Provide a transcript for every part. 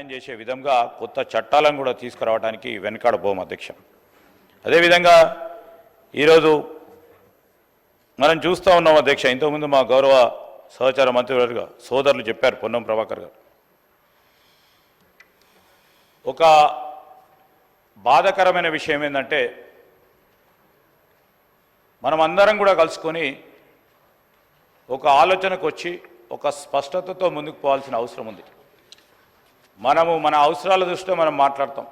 న్యాయం చేసే విధంగా కొత్త చట్టాలను కూడా తీసుకురావడానికి వెనకాడబోం అధ్యక్ష. అదేవిధంగా ఈరోజు మనం చూస్తూ ఉన్నాం అధ్యక్ష, ఇంతకుముందు మా గౌరవ సహచార మంత్రివర్గ సోదరులు చెప్పారు, పొన్నం ప్రభాకర్ గారు. ఒక బాధాకరమైన విషయం ఏంటంటే మనమందరం కూడా కలుసుకొని ఒక ఆలోచనకు వచ్చి ఒక స్పష్టతతో ముందుకు పోవాల్సిన అవసరం ఉంది. మనము మన అవసరాల దృష్ట్యా మనం మాట్లాడతాం.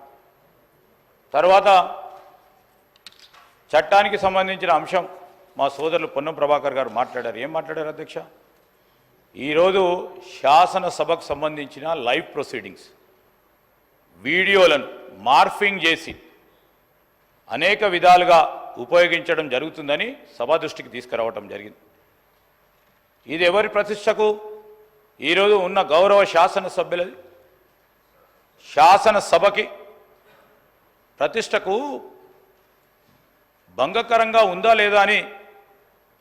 తర్వాత చట్టానికి సంబంధించిన అంశం మా సోదరులు పొన్నం ప్రభాకర్ గారు మాట్లాడారు. ఏం మాట్లాడారు అధ్యక్ష? ఈరోజు శాసనసభకు సంబంధించిన లైవ్ ప్రొసీడింగ్స్ వీడియోలను మార్ఫింగ్ చేసి అనేక విధాలుగా ఉపయోగించడం జరుగుతుందని సభ దృష్టికి తీసుకురావడం జరిగింది. ఇది ఎవరి ప్రతిష్టకు? ఈరోజు ఉన్న గౌరవ శాసనసభ్యులది, శాసనసభకి ప్రతిష్టకు భంగకరంగా ఉందా లేదా అని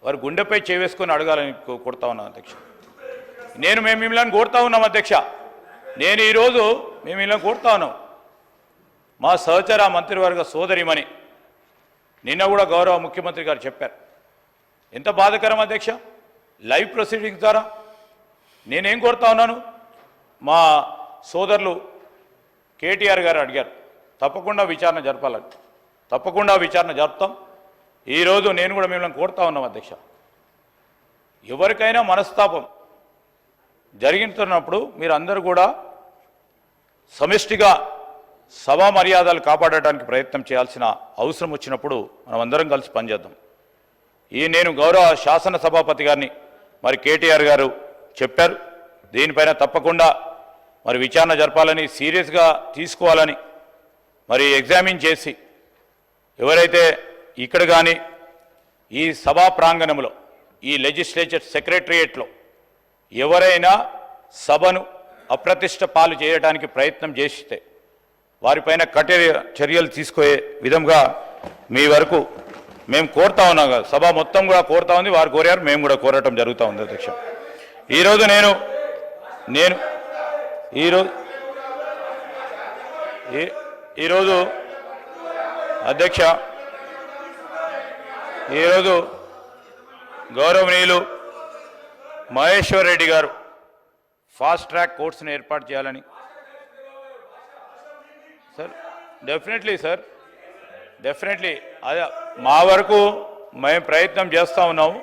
వారు గుండెపై చేవేసుకొని అడగాలని కోరుతా ఉన్నాను అధ్యక్ష. మేము మిమ్మల్ని కోరుతా ఉన్నాం అధ్యక్ష. నేను ఈరోజు మేము ఇలా కోరుతా ఉన్నాం. మా సహచర మంత్రివర్గ సోదరిమణి నిన్న కూడా గౌరవ ముఖ్యమంత్రి గారు చెప్పారు. ఎంత బాధాకరం అధ్యక్ష, లైవ్ ప్రొసీడింగ్స్ ద్వారా. నేనేం కోరుతా ఉన్నాను, మా సోదరులు కేటీఆర్ గారు అడిగారు తప్పకుండా విచారణ జరపాలని. తప్పకుండా విచారణ జరుపుతాం. ఈరోజు నేను కూడా మిమ్మల్ని కోరుతా ఉన్నాం అధ్యక్ష. ఎవరికైనా మనస్తాపం జరిగినప్పుడు మీరు అందరూ కూడా సమిష్టిగా సభా మర్యాదలు కాపాడటానికి ప్రయత్నం చేయాల్సిన అవసరం వచ్చినప్పుడు మనం అందరం కలిసి పనిచేద్దాం. నేను గౌరవ శాసనసభాపతి గారిని మరి కేటీఆర్ గారు చెప్పారు, దీనిపైన తప్పకుండా మరి విచారణ జరపాలని, సీరియస్గా తీసుకోవాలని, మరి ఎగ్జామిన్ చేసి ఎవరైతే ఇక్కడ కానీ ఈ సభా ప్రాంగణంలో ఈ లెజిస్లేచర్ సెక్రటరియేట్లో ఎవరైనా సభను అప్రతిష్ట పాలు చేయడానికి ప్రయత్నం చేస్తే వారిపైన కఠిన చర్యలు తీసుకునే విధంగా మీ వరకు మేము కోరుతా ఉన్నాం కదా, సభ మొత్తం కూడా కోరుతా ఉంది. వారు కోరారు, మేము కూడా కోరటం జరుగుతూ ఉంది అధ్యక్ష. ఈరోజు నేను ఈరోజు అధ్యక్ష, ఈరోజు గౌరవనీయులు మహేశ్వర్ రెడ్డి గారు ఫాస్ట్ ట్రాక్ కోర్ట్స్ని ఏర్పాటు చేయాలని. సార్ డెఫినెట్లీ సార్, డెఫినెట్లీ అదే మా వరకు మేము ప్రయత్నం చేస్తూ ఉన్నాము.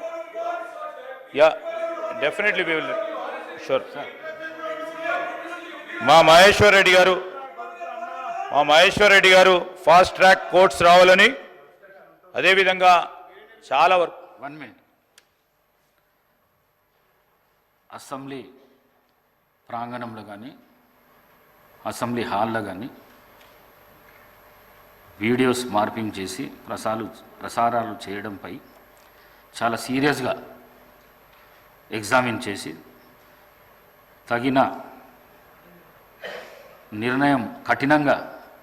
Yeah definitely we will sure. మా మహేశ్వర్ రెడ్డి గారు ఫాస్ట్ ట్రాక్ కోర్ట్స్ రావాలని, అదేవిధంగా చాలా వరకు 1 minute అసెంబ్లీ ప్రాంగణంలో కానీ అసెంబ్లీ హాల్లో కానీ వీడియోస్ మార్పింగ్ చేసి ప్రసారాలు చేయడంపై చాలా సీరియస్గా ఎగ్జామిన్ చేసి తగిన నిర్ణయం కఠినంగా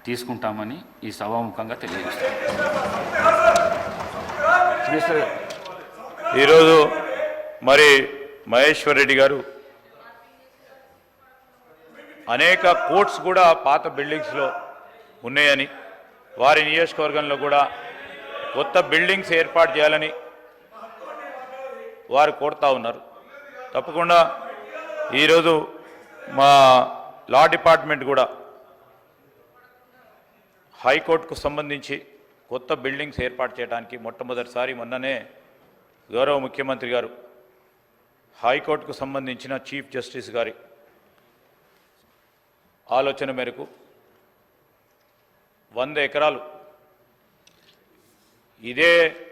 తీసుకుంటామని ఈ సభాముఖంగా తెలియజేస్తాం. ఈరోజు మరి మహేశ్వర్ రెడ్డి గారు అనేక కోర్ట్స్ కూడా పాత బిల్డింగ్స్లో ఉన్నాయని, వారి నియోజకవర్గంలో కూడా కొత్త బిల్డింగ్స్ ఏర్పాటు చేయాలని వారు కోరుతా ఉన్నారు. తప్పకుండా ఈరోజు మా లా డిపార్ట్మెంట్ కూడా హైకోర్టుకు సంబంధించి కొత్త బిల్డింగ్స్ ఏర్పాటు చేయడానికి మొట్టమొదటిసారి మొన్ననే గౌరవ ముఖ్యమంత్రి గారు హైకోర్టుకు సంబంధించిన చీఫ్ జస్టిస్ గారి ఆలోచన మేరకు 100 ఎకరాలు ఇదే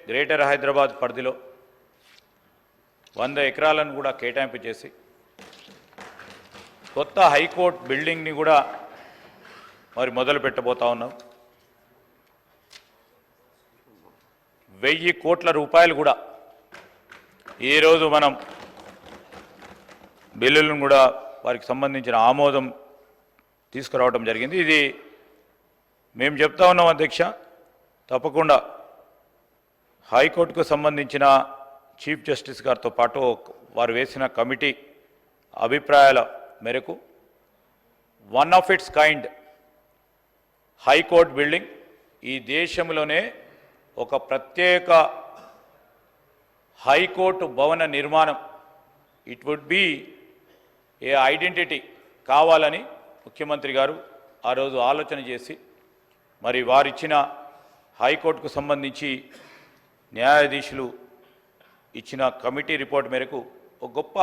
గ్రేటర్ హైదరాబాద్ పరిధిలో 100 ఎకరాలను కూడా కేటాయింపు చేసి కొత్త హైకోర్టు బిల్డింగ్ని కూడా మరి మొదలు పెట్టబోతా ఉన్నాం. 1000 కోట్ల రూపాయలు కూడా ఈరోజు మనం బిల్లులను కూడా వారికి సంబంధించిన ఆమోదం తీసుకురావడం జరిగింది. ఇది మేము చెప్తా ఉన్నాం అధ్యక్ష, తప్పకుండా హైకోర్టుకు సంబంధించిన చీఫ్ జస్టిస్ గారితో పాటు వారు వేసిన కమిటీ అభిప్రాయాల మేరకు one of its kind high court building, ఈ దేశంలోనే ఒక ప్రత్యేక హైకోర్టు భవన నిర్మాణం, it would be a identity కావాలని ముఖ్యమంత్రి గారు ఆ రోజు ఆలోచన చేసి మరి వారిచ్చిన హైకోర్టుకు సంబంధించి న్యాయాధీశులు ఇచ్చిన కమిటీ రిపోర్ట్ మేరకు ఒక గొప్ప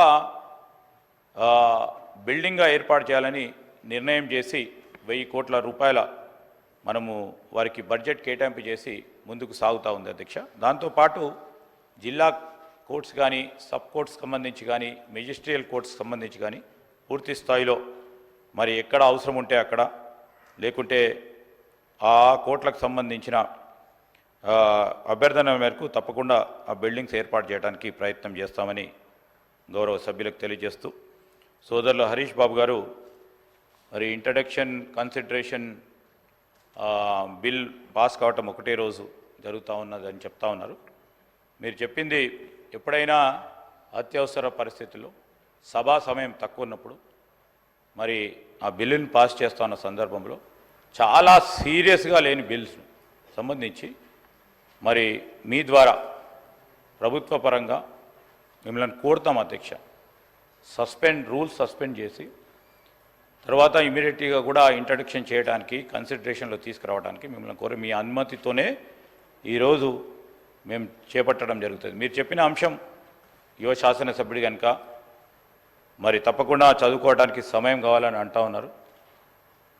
బిల్డింగ్గా ఏర్పాటు చేయాలని నిర్ణయం చేసి 1000 కోట్ల రూపాయల మనము వారికి బడ్జెట్ కేటాయింపు చేసి ముందుకు సాగుతూ ఉంది అధ్యక్ష. దాంతోపాటు జిల్లా కోర్ట్స్ కానీ, సబ్ కోర్ట్స్ సంబంధించి కానీ, మెజిస్ట్రియల్ కోర్ట్స్ సంబంధించి కానీ పూర్తి స్థాయిలో మరి ఎక్కడ అవసరం ఉంటే అక్కడ, లేకుంటే ఆ కోర్టులకు సంబంధించిన అభ్యర్థన మేరకు తప్పకుండా ఆ బిల్డింగ్స్ ఏర్పాటు చేయడానికి ప్రయత్నం చేస్తామని గౌరవ సభ్యులకు తెలియజేస్తూ, సోదరులు హరీష్ బాబు గారు మరి ఇంట్రడక్షన్ కన్సిడరేషన్ బిల్ పాస్ కావటం ఒకటే రోజు జరుగుతూ ఉన్నదని చెప్తా ఉన్నారు. మీరు చెప్పింది ఎప్పుడైనా అత్యవసర పరిస్థితుల్లో సభా సమయం తక్కువ ఉన్నప్పుడు మరి ఆ బిల్లుని పాస్ చేస్తూ ఉన్న సందర్భంలో చాలా సీరియస్గా లేని బిల్స్ సంబంధించి మరి మీ ద్వారా ప్రభుత్వ పరంగా మిమ్మల్ని కోరుతాం అధ్యక్ష, రూల్స్ సస్పెండ్ చేసి తర్వాత ఇమీడియట్గా కూడా ఇంట్రడక్షన్ చేయడానికి కన్సిడరేషన్లో తీసుకురావడానికి మిమ్మల్ని కోరి మీ అనుమతితోనే ఈరోజు మేము చేపట్టడం జరుగుతుంది. మీరు చెప్పిన అంశం యువ శాసనసభ్యుడి కనుక మరి తప్పకుండా చదువుకోవడానికి సమయం కావాలని అంటూ ఉన్నారు.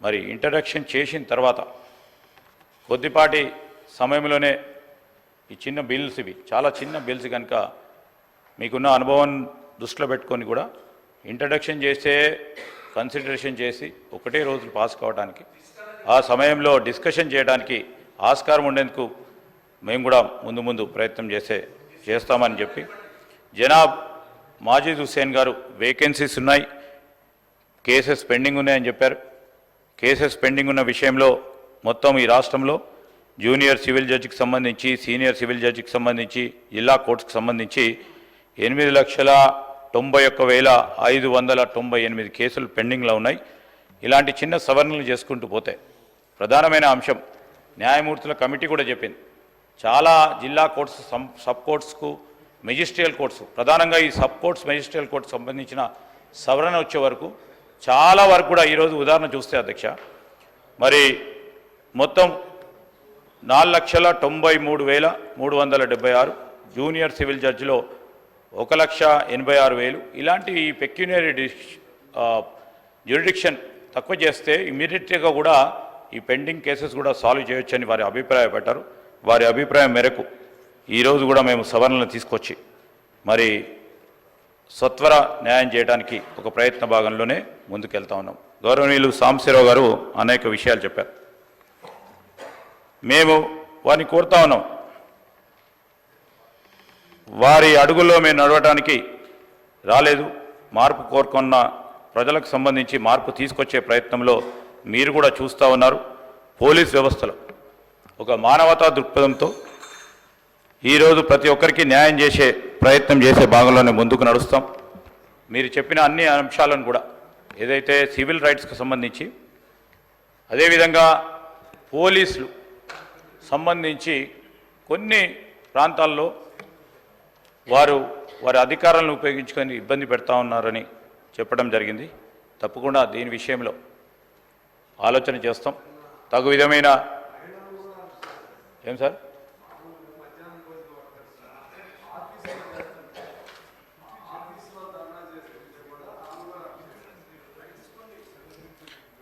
మరి ఇంట్రడక్షన్ చేసిన తర్వాత కొద్దిపాటి సమయంలోనే ఈ చిన్న బిల్స్, ఇవి చాలా చిన్న బిల్స్ కనుక మీకున్న అనుభవం దృష్టిలో పెట్టుకొని కూడా ఇంట్రడక్షన్ చేస్తే కన్సిడరేషన్ చేసి ఒకటే రోజు పాస్ కావడానికి, ఆ సమయంలో డిస్కషన్ చేయడానికి ఆస్కారం ఉండేందుకు మేము కూడా ముందు ప్రయత్నం చేస్తామని చెప్పి, జనాబ్ మాజిద్ హుస్సేన్ గారు వేకెన్సీస్ ఉన్నాయి, కేసెస్ పెండింగ్ ఉన్నాయని చెప్పారు. కేసెస్ పెండింగ్ ఉన్న విషయంలో మొత్తం ఈ రాష్ట్రంలో జూనియర్ సివిల్ జడ్జికి సంబంధించి, సీనియర్ సివిల్ జడ్జికి సంబంధించి, జిల్లా కోర్టుకు సంబంధించి 8,91,598 కేసులు పెండింగ్లో ఉన్నాయి. ఇలాంటి చిన్న సవరణలు చేసుకుంటూ పోతే ప్రధానమైన అంశం న్యాయమూర్తుల కమిటీ కూడా చెప్పింది, చాలా జిల్లా కోర్ట్స్, సబ్ కోర్ట్స్కు, మెజిస్ట్రియల్ కోర్ట్స్, ప్రధానంగా ఈ సబ్ కోర్ట్స్ మెజిస్ట్రియల్ కోర్ట్స్ సంబంధించిన సవరణ వచ్చే వరకు చాలా వరకు కూడా ఈరోజు ఉదాహరణ చూస్తే అధ్యక్ష మరి మొత్తం 4,93,376 జూనియర్ సివిల్ జడ్జిలో 1,86,000 ఇలాంటి పెక్యునరీ జ్యూరిడిక్షన్ తక్కువ చేస్తే ఇమీడియట్గా కూడా ఈ పెండింగ్ కేసెస్ కూడా సాల్వ్ చేయొచ్చని వారి అభిప్రాయపడ్డారు. వారి అభిప్రాయం మేరకు ఈరోజు కూడా మేము సవరణలు తీసుకొచ్చి మరి సత్వర న్యాయం చేయడానికి ఒక ప్రయత్న భాగంలోనే ముందుకెళ్తా ఉన్నాం. గౌరవనీయులు సాంబశివరావు గారు అనేక విషయాలు చెప్పారు. మేము వారిని కోరుతా ఉన్నాం, వారి అడుగుల్లో మేము నడవడానికి రాలేదు. మార్పు కోరుకున్న ప్రజలకు సంబంధించి మార్పు తీసుకొచ్చే ప్రయత్నంలో మీరు కూడా చూస్తూ ఉన్నారు. పోలీస్ వ్యవస్థలో ఒక మానవతా దృక్పథంతో ఈరోజు ప్రతి ఒక్కరికి న్యాయం చేసే ప్రయత్నం చేసే భాగంలోనే ముందుకు నడుస్తాం. మీరు చెప్పిన అన్ని అంశాలను కూడా ఏదైతే సివిల్ రైట్స్కి సంబంధించి, అదేవిధంగా పోలీసులు సంబంధించి కొన్ని ప్రాంతాల్లో వారి అధికారాలను ఉపయోగించుకొని ఇబ్బంది పెడతా ఉన్నారని చెప్పడం జరిగింది. తప్పకుండా దీని విషయంలో ఆలోచన చేస్తాం. తగు విధమైన ఏం సార్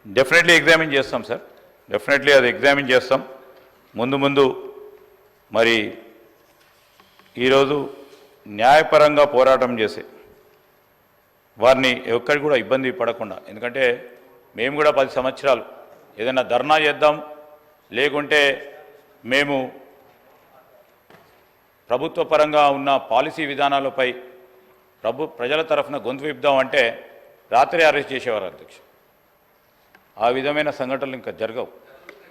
డెఫినెట్లీ ఎగ్జామిన్ చేస్తాం సార్, డెఫినెట్లీ అది ఎగ్జామిన్ చేస్తాం. ముందు మరి ఈరోజు న్యాయపరంగా పోరాటం చేసి వారిని ఎక్కడి కూడా ఇబ్బంది పడకుండా, ఎందుకంటే మేము కూడా 10 సంవత్సరాలు ఏదైనా ధర్నా చేద్దాం, లేకుంటే మేము ప్రభుత్వ పరంగా ఉన్న పాలసీ విధానాలపై ప్రజల తరఫున గొంతు విప్పుదామంటే రాత్రి అరెస్ట్ చేసేవారు అధ్యక్ష. ఆ విధమైన సంఘటనలు ఇంకా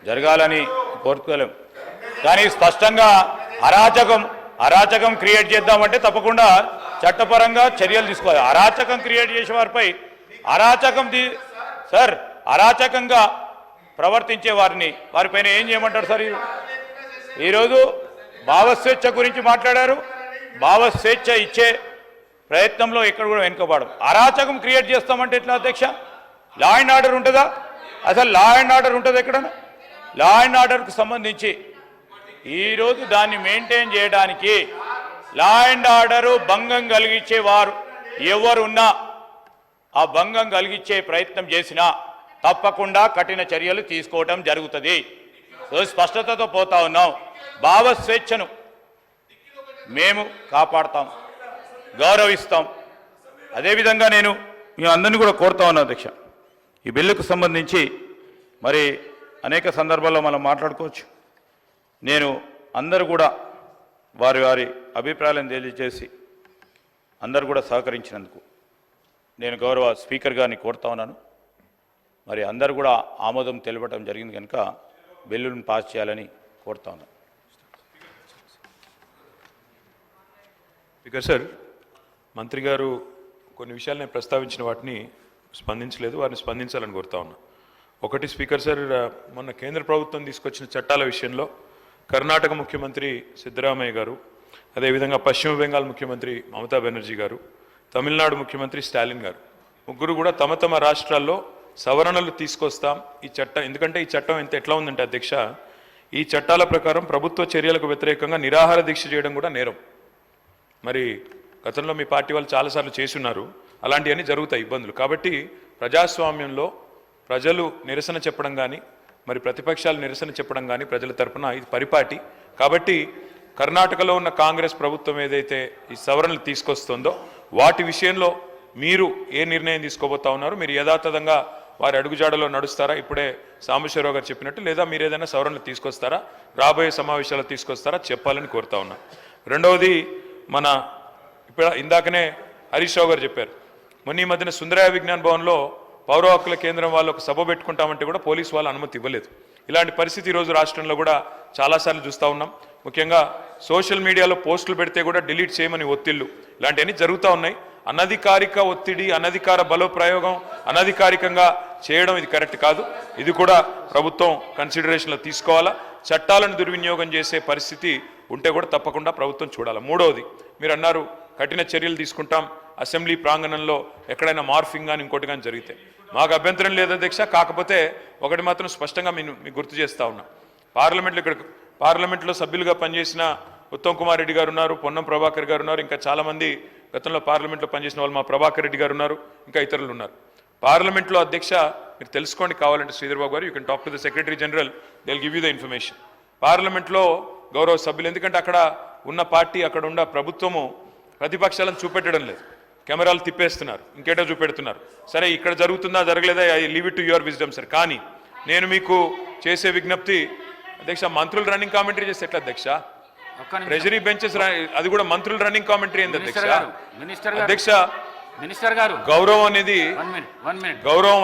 జరగాలని కోరుకోలేము. కానీ స్పష్టంగా అరాచకం క్రియేట్ చేద్దామంటే తప్పకుండా చట్టపరంగా చర్యలు తీసుకోవాలి. అరాచకం క్రియేట్ చేసే వారిపై సార్ అరాచకంగా ప్రవర్తించే వారిపైన ఏం చేయమంటారు సార్? ఈరోజు భావస్వేచ్ఛ గురించి మాట్లాడారు. భావస్వేచ్ఛ ఇచ్చే ప్రయత్నంలో ఇక్కడ కూడా వెనుకబడం, అరాచకం క్రియేట్ చేస్తామంటే ఎట్లా అధ్యక్ష? లా అండ్ ఆర్డర్ ఉంటుందా? అసలు లా అండ్ ఆర్డర్ ఉంటుంది ఎక్కడన్నా? లా అండ్ ఆర్డర్కు సంబంధించి ఈరోజు దాన్ని మెయింటైన్ చేయడానికి లా అండ్ ఆర్డరు భంగం కలిగించేవారు ఎవరున్నా ఆ భంగం కలిగించే ప్రయత్నం చేసినా తప్పకుండా కఠిన చర్యలు తీసుకోవడం జరుగుతుంది. స్పష్టతతో పోతా ఉన్నాం. భావస్వేచ్ఛను మేము కాపాడుతాం, గౌరవిస్తాం. అదేవిధంగా నేను మీ అందరినీ కూడా కోరుతా ఉన్నాను అధ్యక్ష, ఈ బిల్లుకు సంబంధించి మరి అనేక సందర్భాల్లో మనం మాట్లాడుకోవచ్చు. నేను అందరూ కూడా వారి వారి అభిప్రాయాలను తెలియజేసి అందరూ కూడా సహకరించినందుకు నేను గౌరవ స్పీకర్ గారిని కోరుతా ఉన్నాను. మరి అందరూ కూడా ఆమోదం తెలపడం జరిగింది కనుక బిల్లును పాస్ చేయాలని కోరుతా ఉన్నాను. స్పీకర్ సార్, మంత్రి గారు కొన్ని విషయాలు నేను ప్రస్తావించిన వాటిని స్పందించలేదు, వారిని స్పందించాలని కోరుతా ఉన్నా. ఒకటి స్పీకర్ సార్, మొన్న కేంద్ర ప్రభుత్వం తీసుకొచ్చిన చట్టాల విషయంలో కర్ణాటక ముఖ్యమంత్రి సిద్ధరామయ్య గారు, అదేవిధంగా పశ్చిమ బెంగాల్ ముఖ్యమంత్రి మమతా బెనర్జీ గారు, తమిళనాడు ముఖ్యమంత్రి స్టాలిన్ గారు ముగ్గురు కూడా తమ తమ రాష్ట్రాల్లో సవరణలు తీసుకొస్తాం ఈ చట్టం. ఎందుకంటే ఈ చట్టం ఎట్లా ఉందంటే అధ్యక్ష, ఈ చట్టాల ప్రకారం ప్రభుత్వ చర్యలకు వ్యతిరేకంగా నిరాహార దీక్ష చేయడం కూడా నేరం. మరి గతంలో మీ పార్టీ వాళ్ళు చాలాసార్లు చేసున్నారు, అలాంటివన్నీ జరుగుతాయి ఇబ్బందులు. కాబట్టి ప్రజాస్వామ్యంలో ప్రజలు నిరసన చెప్పడం కానీ, మరి ప్రతిపక్షాలు నిరసన చెప్పడం కానీ ప్రజల తరపున ఇది పరిపాటి. కాబట్టి కర్ణాటకలో ఉన్న కాంగ్రెస్ ప్రభుత్వం ఏదైతే ఈ సవరణలు తీసుకొస్తుందో వాటి విషయంలో మీరు ఏ నిర్ణయం తీసుకోబోతా ఉన్నారు? మీరు యథాతథంగా వారి అడుగుజాడలో నడుస్తారా, ఇప్పుడే సాంబశివరావు గారు చెప్పినట్టు, లేదా మీరు ఏదైనా సవరణలు తీసుకొస్తారా, రాబోయే సమావేశాలు తీసుకొస్తారా చెప్పాలని కోరుతా ఉన్నా. రెండవది, మన ఇప్పుడు ఇందాకనే హరీష్ రావు గారు చెప్పారు, మొన్న ఈ మధ్యన సుందరయ్య విజ్ఞాన్ భవన్లో పౌర హక్కుల కేంద్రం వాళ్ళు ఒక సభ పెట్టుకుంటామంటే కూడా పోలీసు వాళ్ళు అనుమతి ఇవ్వలేదు. ఇలాంటి పరిస్థితి ఈరోజు రాష్ట్రంలో కూడా చాలాసార్లు చూస్తూ ఉన్నాం. ముఖ్యంగా సోషల్ మీడియాలో పోస్టులు పెడితే కూడా డిలీట్ చేయమని ఒత్తిళ్లు, ఇలాంటివన్నీ జరుగుతూ ఉన్నాయి. అనధికారిక ఒత్తిడి, అనధికార బలప్రయోగం, అనధికారికంగా చేయడం ఇది కరెక్ట్ కాదు. ఇది కూడా ప్రభుత్వం కన్సిడరేషన్లో తీసుకోవాలా. చట్టాలను దుర్వినియోగం చేసే పరిస్థితి ఉంటే కూడా తప్పకుండా ప్రభుత్వం చూడాలి. మూడవది, మీరు అన్నారు కఠిన చర్యలు తీసుకుంటాం అసెంబ్లీ ప్రాంగణంలో ఎక్కడైనా మార్ఫింగ్ కానీ ఇంకోటి కానీ జరిగితే. మాకు అభ్యంతరం లేదు అధ్యక్ష, కాకపోతే ఒకటి మాత్రం స్పష్టంగా మీకు గుర్తు చేస్తూ ఉన్నా. పార్లమెంట్లో సభ్యులుగా పనిచేసిన ఉత్తమ్ కుమార్ రెడ్డి గారు ఉన్నారు, పొన్నం ప్రభాకర్ గారు ఉన్నారు, ఇంకా చాలామంది గతంలో పార్లమెంట్లో పనిచేసిన వాళ్ళు, మా ప్రభాకర్ రెడ్డి గారు ఉన్నారు, ఇంకా ఇతరులు ఉన్నారు. పార్లమెంట్లో అధ్యక్ష మీరు తెలుసుకోండి కావాలంటే శ్రీధర్ బాబు గారు, you can talk to the secretary general, they will give you the information. పార్లమెంట్లో గౌరవ సభ్యులు, ఎందుకంటే అక్కడ ఉన్న పార్టీ, అక్కడ ఉన్న ప్రభుత్వము ప్రతిపక్షాలను చూపెట్టడం లేదు, కెమెరాలు తిప్పేస్తున్నారు, ఇంకేటో చూపెడుతున్నారు. సరే ఇక్కడ జరుగుతుందా జరగలేదా, I leave it to your wisdom sir. కానీ నేను మీకు చేసే విజ్ఞప్తి అధ్యక్ష, మంత్రులు రన్నింగ్ కామెంటరీ చేస్తే ఎట్లా అధ్యక్ష? ట్రెజరీ బెంచెస్ అది కూడా మంత్రులు రన్నింగ్ కామెంటరీ ఏంది అధ్యక్ష? అధ్యక్ష, మినిస్టర్ గారు గౌరవం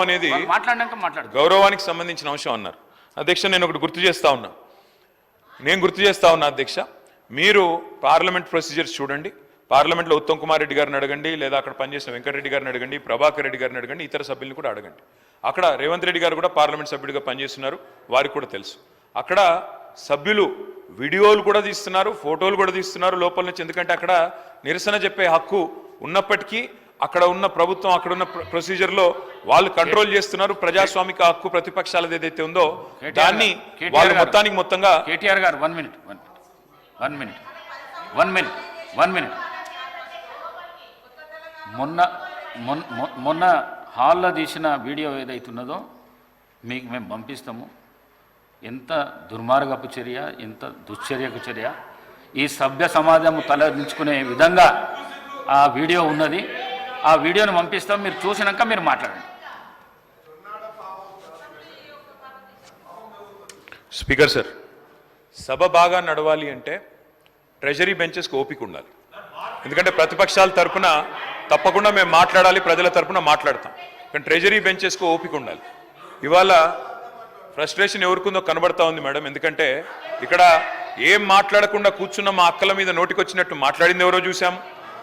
అనేది గౌరవానికి సంబంధించిన అంశం అన్నారు అధ్యక్ష. నేను ఒకటి గుర్తు చేస్తా ఉన్నా అధ్యక్ష, మీరు పార్లమెంట్ ప్రొసీజర్స్ చూడండి. పార్లమెంట్లో ఉత్తమ్ కుమార్ రెడ్డి గారిని అడగండి, లేదా అక్కడ పనిచేసిన వెంకటరెడ్డి గారిని అడగండి, ప్రభాకర్ రెడ్డి గారిని అడగండి, ఇతర సభ్యులను కూడా అడగండి. అక్కడ రేవంత్ రెడ్డి గారు కూడా పార్లమెంట్ సభ్యుడిగా పనిచేస్తున్నారు, వారికి కూడా తెలుసు. అక్కడ సభ్యులు వీడియోలు కూడా తీస్తున్నారు, ఫోటోలు కూడా తీస్తున్నారు లోపల నుంచి. ఎందుకంటే అక్కడ నిరసన చెప్పే హక్కు ఉన్నప్పటికీ అక్కడ ఉన్న ప్రభుత్వం, అక్కడ ఉన్న ప్రొసీజర్లో వాళ్ళు కంట్రోల్ చేస్తున్నారు. ప్రజాస్వామిక హక్కు ప్రతిపక్షాలది ఏదైతే ఉందో దాన్ని వాళ్ళు మొత్తంగా. కేటీఆర్ గారు 1 మినిట్. మొన్న హాల్లో తీసిన వీడియో ఏదైతున్నదో మీకు మేము పంపిస్తాము. ఎంత దుర్మార్గపు చర్య, ఎంత దుశ్చర్యకు చర్య, ఈ సభ్య సమాజం తలదించుకునే విధంగా ఆ వీడియో ఉన్నది. ఆ వీడియోను పంపిస్తాం, మీరు చూసినాక మీరు మాట్లాడండి. స్పీకర్ సార్, సభ బాగా నడవాలి అంటే ట్రెజరీ బెంచెస్కి ఓపిక ఉండాలి. ఎందుకంటే ప్రతిపక్షాల తరఫున తప్పకుండా మేము మాట్లాడాలి, ప్రజల తరఫున మాట్లాడతాం, కానీ ట్రెజరీ బెంచెస్కి ఓపిక ఉండాలి. ఇవాళ ఫ్రస్ట్రేషన్ ఎవరికుందో కనబడతా ఉంది మేడం. ఎందుకంటే ఇక్కడ ఏం మాట్లాడకుండా కూర్చున్న మా అక్కల మీద నోటికొచ్చినట్టు మాట్లాడింది ఎవరో చూసాము,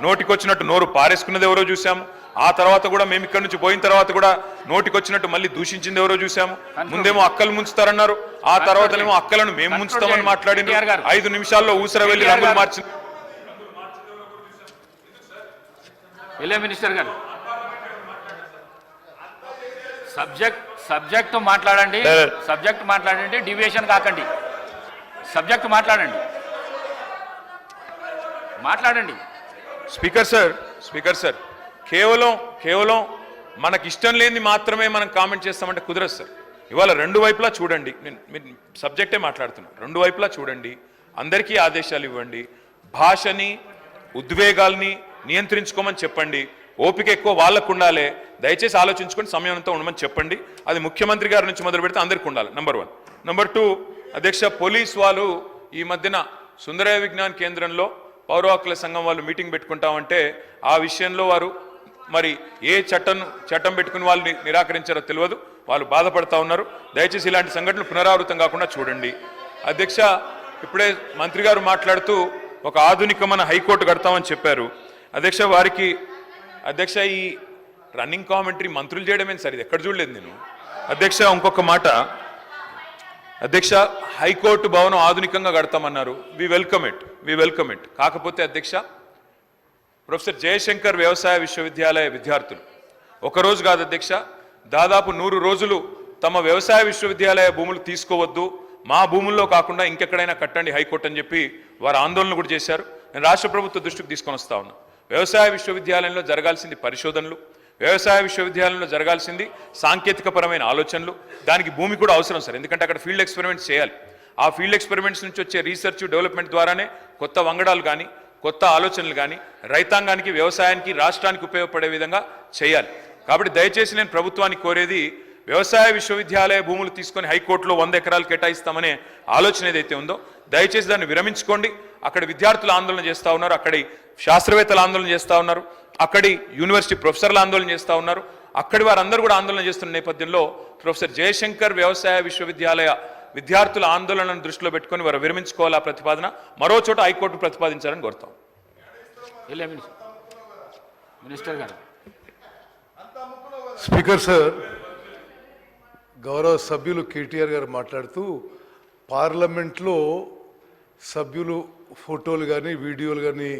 నోటికొచ్చినట్టు నోరు పారేసుకున్నది ఎవరో చూసాము, ఆ తర్వాత కూడా మేము ఇక్కడి నుంచి పోయిన తర్వాత కూడా నోటికొచ్చినట్టు మళ్ళీ దూషించింది ఎవరో చూసాము. ముందేమో అక్కలు ముంచుతారన్నారు, ఆ తర్వాతనేమో అక్కలను మేము ముంచుతామని మాట్లాడింది. 5 నిమిషాల్లో ఊసర వెళ్ళి రంగులు మార్చింది. మినిస్టర్ గారు సబ్జెక్ట్ మాట్లాడండి, డివియేషన్ కాకండి. సబ్జెక్ట్ మాట్లాడండి. స్పీకర్ సార్ కేవలం మనకి ఇష్టం లేని మాత్రమే మనం కామెంట్ చేస్తామంటే కుదరదు సార్. ఇవాళ రెండు వైపులా చూడండి, నేను సబ్జెక్టే మాట్లాడుతున్నాను. రెండు వైపులా చూడండి, అందరికీ ఆదేశాలు ఇవ్వండి, భాషని ఉద్వేగాల్ని నియంత్రించుకోమని చెప్పండి. ఓపిక ఎక్కువ వాళ్ళకు ఉండాలి, దయచేసి ఆలోచించుకొని సమయంతో ఉండమని చెప్పండి. అది ముఖ్యమంత్రి గారి నుంచి మొదలు పెడితే అందరికీ ఉండాలి. నంబర్ 1. నంబర్ 2, అధ్యక్ష, పోలీస్ వాళ్ళు ఈ మధ్యన సుందరయ్య విజ్ఞాన్ కేంద్రంలో పౌర హక్కుల సంఘం వాళ్ళు మీటింగ్ పెట్టుకుంటామంటే ఆ విషయంలో వారు మరి ఏ చట్టం పెట్టుకుని వాళ్ళు నిరాకరించారో తెలియదు, వాళ్ళు బాధపడతా ఉన్నారు. దయచేసి ఇలాంటి సంఘటనలు పునరావృతం కాకుండా చూడండి. అధ్యక్ష, ఇప్పుడే మంత్రి గారు మాట్లాడుతూ ఒక ఆధునికమైన హైకోర్టు కడతామని చెప్పారు. అధ్యక్ష, వారికి అధ్యక్ష ఈ రన్నింగ్ కామెంటరీ మంత్రులు చేయడమేంటి సార్? ఇది ఎక్కడ చూడలేదు నేను. అధ్యక్ష, ఇంకొక మాట అధ్యక్ష, హైకోర్టు భవనం ఆధునికంగా కడతామన్నారు. వి వెల్కమ్ ఇట్. కాకపోతే అధ్యక్ష, ప్రొఫెసర్ జయశంకర్ వ్యవసాయ విశ్వవిద్యాలయ విద్యార్థులు ఒకరోజు కాదు అధ్యక్ష, దాదాపు 100 రోజులు తమ వ్యవసాయ విశ్వవిద్యాలయ భూములు తీసుకోవద్దు, మా భూముల్లో కాకుండా ఇంకెక్కడైనా కట్టండి హైకోర్టు అని చెప్పి వారు ఆందోళన కూడా చేశారు. నేను రాష్ట్ర ప్రభుత్వ దృష్టికి తీసుకొని వస్తా ఉన్నా. వ్యవసాయ విశ్వవిద్యాలయంలో జరగాల్సింది పరిశోధనలు, వ్యవసాయ విశ్వవిద్యాలయంలో జరగాల్సింది సాంకేతికపరమైన ఆలోచనలు. దానికి భూమి కూడా అవసరం సార్, ఎందుకంటే అక్కడ ఫీల్డ్ ఎక్స్పెరిమెంట్స్ చేయాలి. ఆ ఫీల్డ్ ఎక్స్పెరిమెంట్స్ నుంచి వచ్చే రీసెర్చ్ డెవలప్మెంట్ ద్వారానే కొత్త వంగడాలు కానీ కొత్త ఆలోచనలు కానీ రైతాంగానికి, వ్యవసాయానికి, రాష్ట్రానికి ఉపయోగపడే విధంగా చేయాలి. కాబట్టి దయచేసి నేను ప్రభుత్వానికి కోరేది, వ్యవసాయ విశ్వవిద్యాలయ భూములు తీసుకొని హైకోర్టులో 100 ఎకరాలు కేటాయిస్తామనే ఆలోచన ఏదైతే ఉందో దయచేసి దాన్ని విరమించుకోండి. అక్కడ విద్యార్థులు ఆందోళన చేస్తూ ఉన్నారు, అక్కడి శాస్త్రవేత్తలు ఆందోళన చేస్తూ ఉన్నారు, అక్కడి యూనివర్సిటీ ప్రొఫెసర్లు ఆందోళన చేస్తూ ఉన్నారు. అక్కడి వారందరూ కూడా ఆందోళన చేస్తున్న నేపథ్యంలో ప్రొఫెసర్ జయశంకర్ వ్యవసాయ విశ్వవిద్యాలయ విద్యార్థుల ఆందోళనను దృష్టిలో పెట్టుకొని వారు విరమించుకోవాలా ప్రతిపాదన మరో చోట హైకోర్టు ప్రతిపాదించాలని కోరుతాం. మినిస్టర్ గారు. స్పీకర్ సార్, గౌరవ సభ్యులు కేటీఆర్ గారు మాట్లాడుతూ పార్లమెంట్లో సభ్యులు ఫోటోలు కానీ వీడియోలు కానీ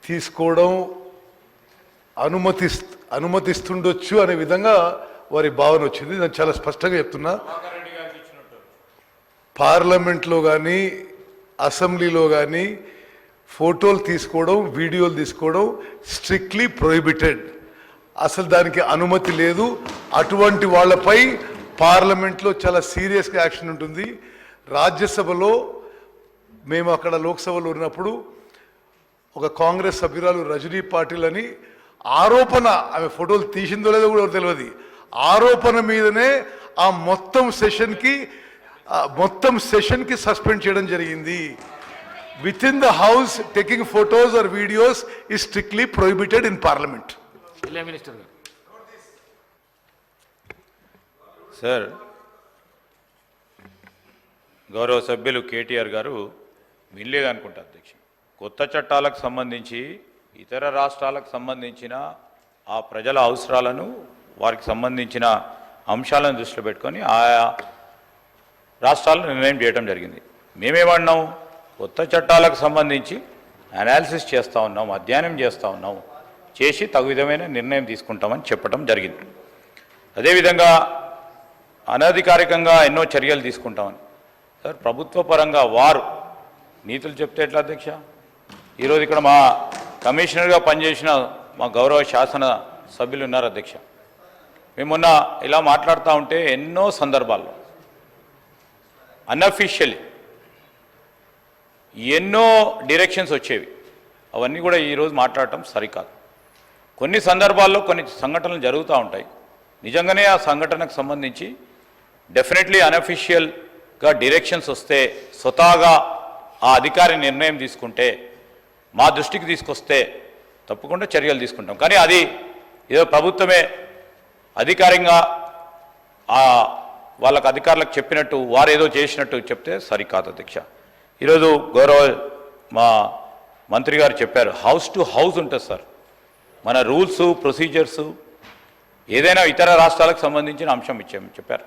తీసుకోవడం అనుమతిస్తుండొచ్చు అనే విధంగా వారి భావన వచ్చింది. నేను చాలా స్పష్టంగా చెప్తున్నా, పార్లమెంట్లో కానీ అసెంబ్లీలో కానీ ఫోటోలు తీసుకోవడం, వీడియోలు తీసుకోవడం స్ట్రిక్ట్లీ ప్రొహిబిటెడ్. అసలు దానికి అనుమతి లేదు. అటువంటి వాళ్ళపై పార్లమెంట్లో చాలా సీరియస్గా యాక్షన్ ఉంటుంది. రాజ్యసభలో మేము అక్కడ లోక్సభలో ఉన్నప్పుడు ఒక కాంగ్రెస్ సభ్యురాలు రజనీ పాటిల్ అని ఆరోపణ, ఆమె ఫోటోలు తీసిందో లేదో కూడా తెలియదు, ఆరోపణ మీదనే ఆ మొత్తం సెషన్కి సస్పెండ్ చేయడం జరిగింది. Within the house taking photos or videos is strictly prohibited in parliament. Minister గారు. సార్, గౌరవ సభ్యులు కేటీఆర్ గారు వినలేదనుకుంటా అధ్యక్ష. కొత్త చట్టాలకు సంబంధించి ఇతర రాష్ట్రాలకు సంబంధించిన ఆ ప్రజల అవసరాలను, వారికి సంబంధించిన అంశాలను దృష్టిలో పెట్టుకొని ఆయా రాష్ట్రాలను నిర్ణయం చేయడం జరిగింది. మేమేమన్నాం, కొత్త చట్టాలకు సంబంధించి అనాలిసిస్ చేస్తూ ఉన్నాం, అధ్యయనం చేస్తూ ఉన్నాం, చేసి తగు విధమైన నిర్ణయం తీసుకుంటామని చెప్పడం జరిగింది. అదేవిధంగా అనధికారికంగా ఎన్నో చర్యలు తీసుకుంటామని. సార్, ప్రభుత్వ పరంగా వారు నీతులు చెప్తే ఎట్లా అధ్యక్ష? ఈరోజు ఇక్కడ మా కమిషనర్గా పనిచేసిన మా గౌరవ శాసన సభ్యులు ఉన్నారు అధ్యక్ష. మేము మొన్న ఇలా మాట్లాడుతూ ఉంటే ఎన్నో సందర్భాల్లో అన్అఫీషియల్లీ ఎన్నో డైరెక్షన్స్ వచ్చేవి. అవన్నీ కూడా ఈరోజు మాట్లాడటం సరికాదు. కొన్ని సందర్భాల్లో కొన్ని సంఘటనలు జరుగుతూ ఉంటాయి. నిజంగానే ఆ సంఘటనకు సంబంధించి డెఫినెట్లీ అన్అఫీషియల్గా డైరెక్షన్స్ వస్తే, స్వతహాగా ఆ అధికారి నిర్ణయం తీసుకుంటే, మా దృష్టికి తీసుకొస్తే తప్పకుండా చర్యలు తీసుకుంటాం. కానీ అది ఏదో ప్రభుత్వమే అధికారికంగా వాళ్ళకు అధికారులకు చెప్పినట్టు, వారు ఏదో చేసినట్టు చెప్తే సరికాదు అధ్యక్ష. ఈరోజు గౌరవ మా మంత్రి గారు చెప్పారు, హౌస్ టు హౌస్ ఉంటుంది సార్. మన రూల్స్ ప్రొసీజర్స్ ఏదైనా ఇతర రాష్ట్రాలకు సంబంధించిన అంశం చెప్పారు.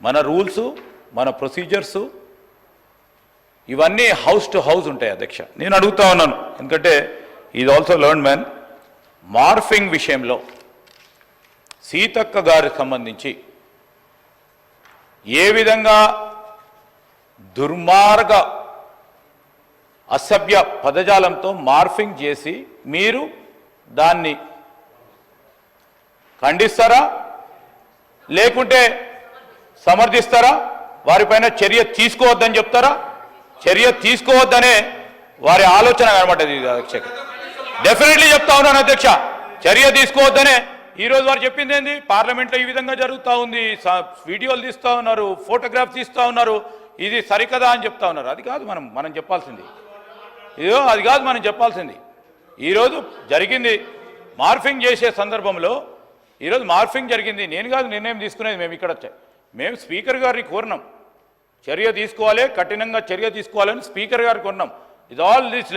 మన రూల్స్ మన ప్రొసీజర్స్ ఇవన్నీ హౌస్ టు హౌస్ ఉంటాయి అధ్యక్ష. నేను అడుగుతా ఉన్నాను, ఎందుకంటే ఇది ఆల్సో లెర్న్ మ్యాన్. మార్ఫింగ్ విషయంలో సీతక్క గారికి సంబంధించి ఏ విధంగా దుర్మార్గ అసభ్య పదజాలంతో మార్ఫింగ్ చేసి మీరు దాన్ని ఖండిస్తారా లేకుంటే సమర్థిస్తారా? వారిపైన చర్య తీసుకోవద్దని చెప్తారా? చర్య తీసుకోవద్దనే వారి ఆలోచన అనమాట ఇది అధ్యక్ష. డెఫినెట్లీ చెప్తా ఉన్నాను అధ్యక్ష, చర్య తీసుకోవద్దనే. ఈరోజు వారు చెప్పింది ఏంది, పార్లమెంట్లో ఈ విధంగా జరుగుతూ ఉంది, వీడియోలు తీస్తూ ఉన్నారు, ఫోటోగ్రాఫ్ తీస్తూ ఉన్నారు, ఇది సరికదా అని చెప్తా ఉన్నారు. అది కాదు మనం చెప్పాల్సింది, ఇదో అది కాదు మనం చెప్పాల్సింది. ఈరోజు జరిగింది మార్ఫింగ్ చేసే సందర్భంలో, ఈరోజు మార్ఫింగ్ జరిగింది. నేను కాదు నిర్ణయం తీసుకునేది, మేము స్పీకర్ గారిని కోరినాం, చర్య తీసుకోవాలి, కఠినంగా చర్య తీసుకోవాలని స్పీకర్ గారికి కోరినాం. ఇది all this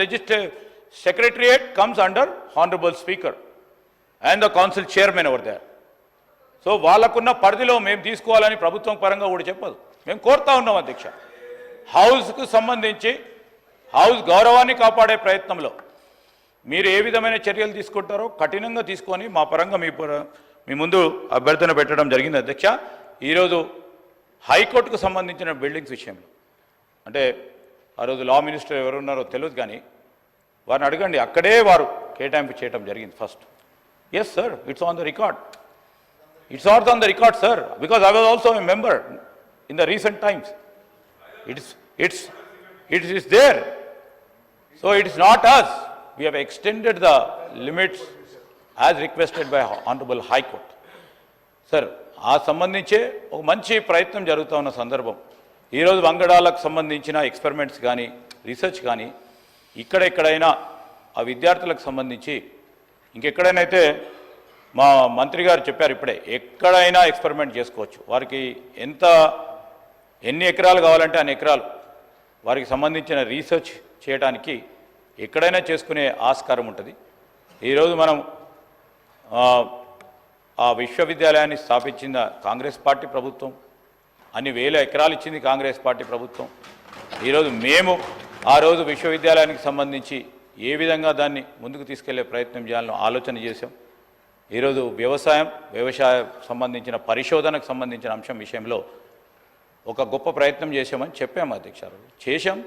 secretariat comes under honourable speaker and the council chairman ever there. So వాళ్ళకున్న పరిధిలో మేము తీసుకోవాలని ప్రభుత్వం పరంగా కూడా చెప్పదు, మేము కోరుతా ఉన్నాం అధ్యక్ష. హౌస్కు సంబంధించి హౌస్ గౌరవాన్ని కాపాడే ప్రయత్నంలో మీరు ఏ విధమైన చర్యలు తీసుకుంటారో కఠినంగా తీసుకొని మా పరంగా మీ ముందు అభ్యర్థన పెట్టడం జరిగింది అధ్యక్ష. ఈరోజు హైకోర్టుకు సంబంధించిన బిల్డింగ్స్ విషయంలో, అంటే ఆ రోజు లా మినిస్టర్ ఎవరున్నారో తెలియదు కానీ వారిని అడగండి, అక్కడే వారు కేటాయింపు చేయడం జరిగింది first. Yes sir, it's on the record, it's not on the record sir, because I was also a member in the recent times. It is there. So it is not us. We have extended the limits as requested by Honorable High Court. Sir, ఆ సంబంధించే ఒక మంచి ప్రయత్నం జరుగుతూ ఉన్న సందర్భం. ఈరోజు వంగడాలకు సంబంధించిన experiments కానీ రీసెర్చ్ కానీ ఎక్కడైనా ఆ విద్యార్థులకు సంబంధించి ఇంకెక్కడైనా మా మంత్రి గారు చెప్పారు ఇప్పుడే, ఎక్కడైనా ఎక్స్పెరిమెంట్ చేసుకోవచ్చు. వారికి ఎన్ని ఎకరాలు కావాలంటే అన్ని ఎకరాలు వారికి సంబంధించిన రీసెర్చ్ చేయడానికి ఎక్కడైనా చేసుకునే ఆస్కారం ఉంటుంది. ఈరోజు మనం ఆ విశ్వవిద్యాలయాన్ని స్థాపించిన కాంగ్రెస్ పార్టీ ప్రభుత్వం, అన్ని వేల ఎకరాలు ఇచ్చింది కాంగ్రెస్ పార్టీ ప్రభుత్వం. ఈరోజు మేము ఆ రోజు విశ్వవిద్యాలయానికి సంబంధించి ఏ విధంగా దాన్ని ముందుకు తీసుకెళ్లే ప్రయత్నం చేయాలని ఆలోచన చేశాం. ఈరోజు వ్యవసాయ సంబంధించిన పరిశోధనకు సంబంధించిన అంశం విషయంలో ఒక గొప్ప ప్రయత్నం చేశామని చెప్పాము అధ్యక్ష. చేశాం,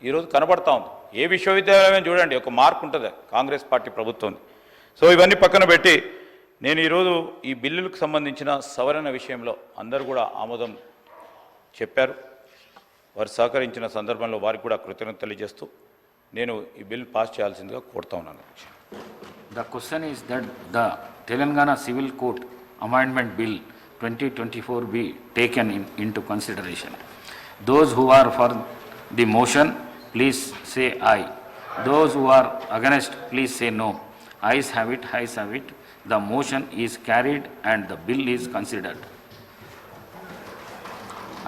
ఈరోజు కనబడతా ఉంది. ఏ విశ్వవిద్యాలయం చూడండి ఒక మార్క్ ఉంటుంది కాంగ్రెస్ పార్టీ ప్రభుత్వం. సో ఇవన్నీ పక్కన పెట్టి నేను ఈరోజు ఈ బిల్లులకు సంబంధించిన సవరణ విషయంలో అందరూ కూడా ఆమోదం చెప్పారు. వారు సహకరించిన సందర్భంలో వారికి కూడా కృతజ్ఞతలు తెలియజేస్తూ నేను ఈ బిల్ పాస్ చేయాల్సిందిగా కోరుతా ఉన్నాను. The question is that the Telangana Civil Code Amendment Bill 2024 be taken into consideration. Those who are for the motion, please say aye. Those who are against, please say no. Ayes have it, ayes have it. The motion is carried and the bill is considered.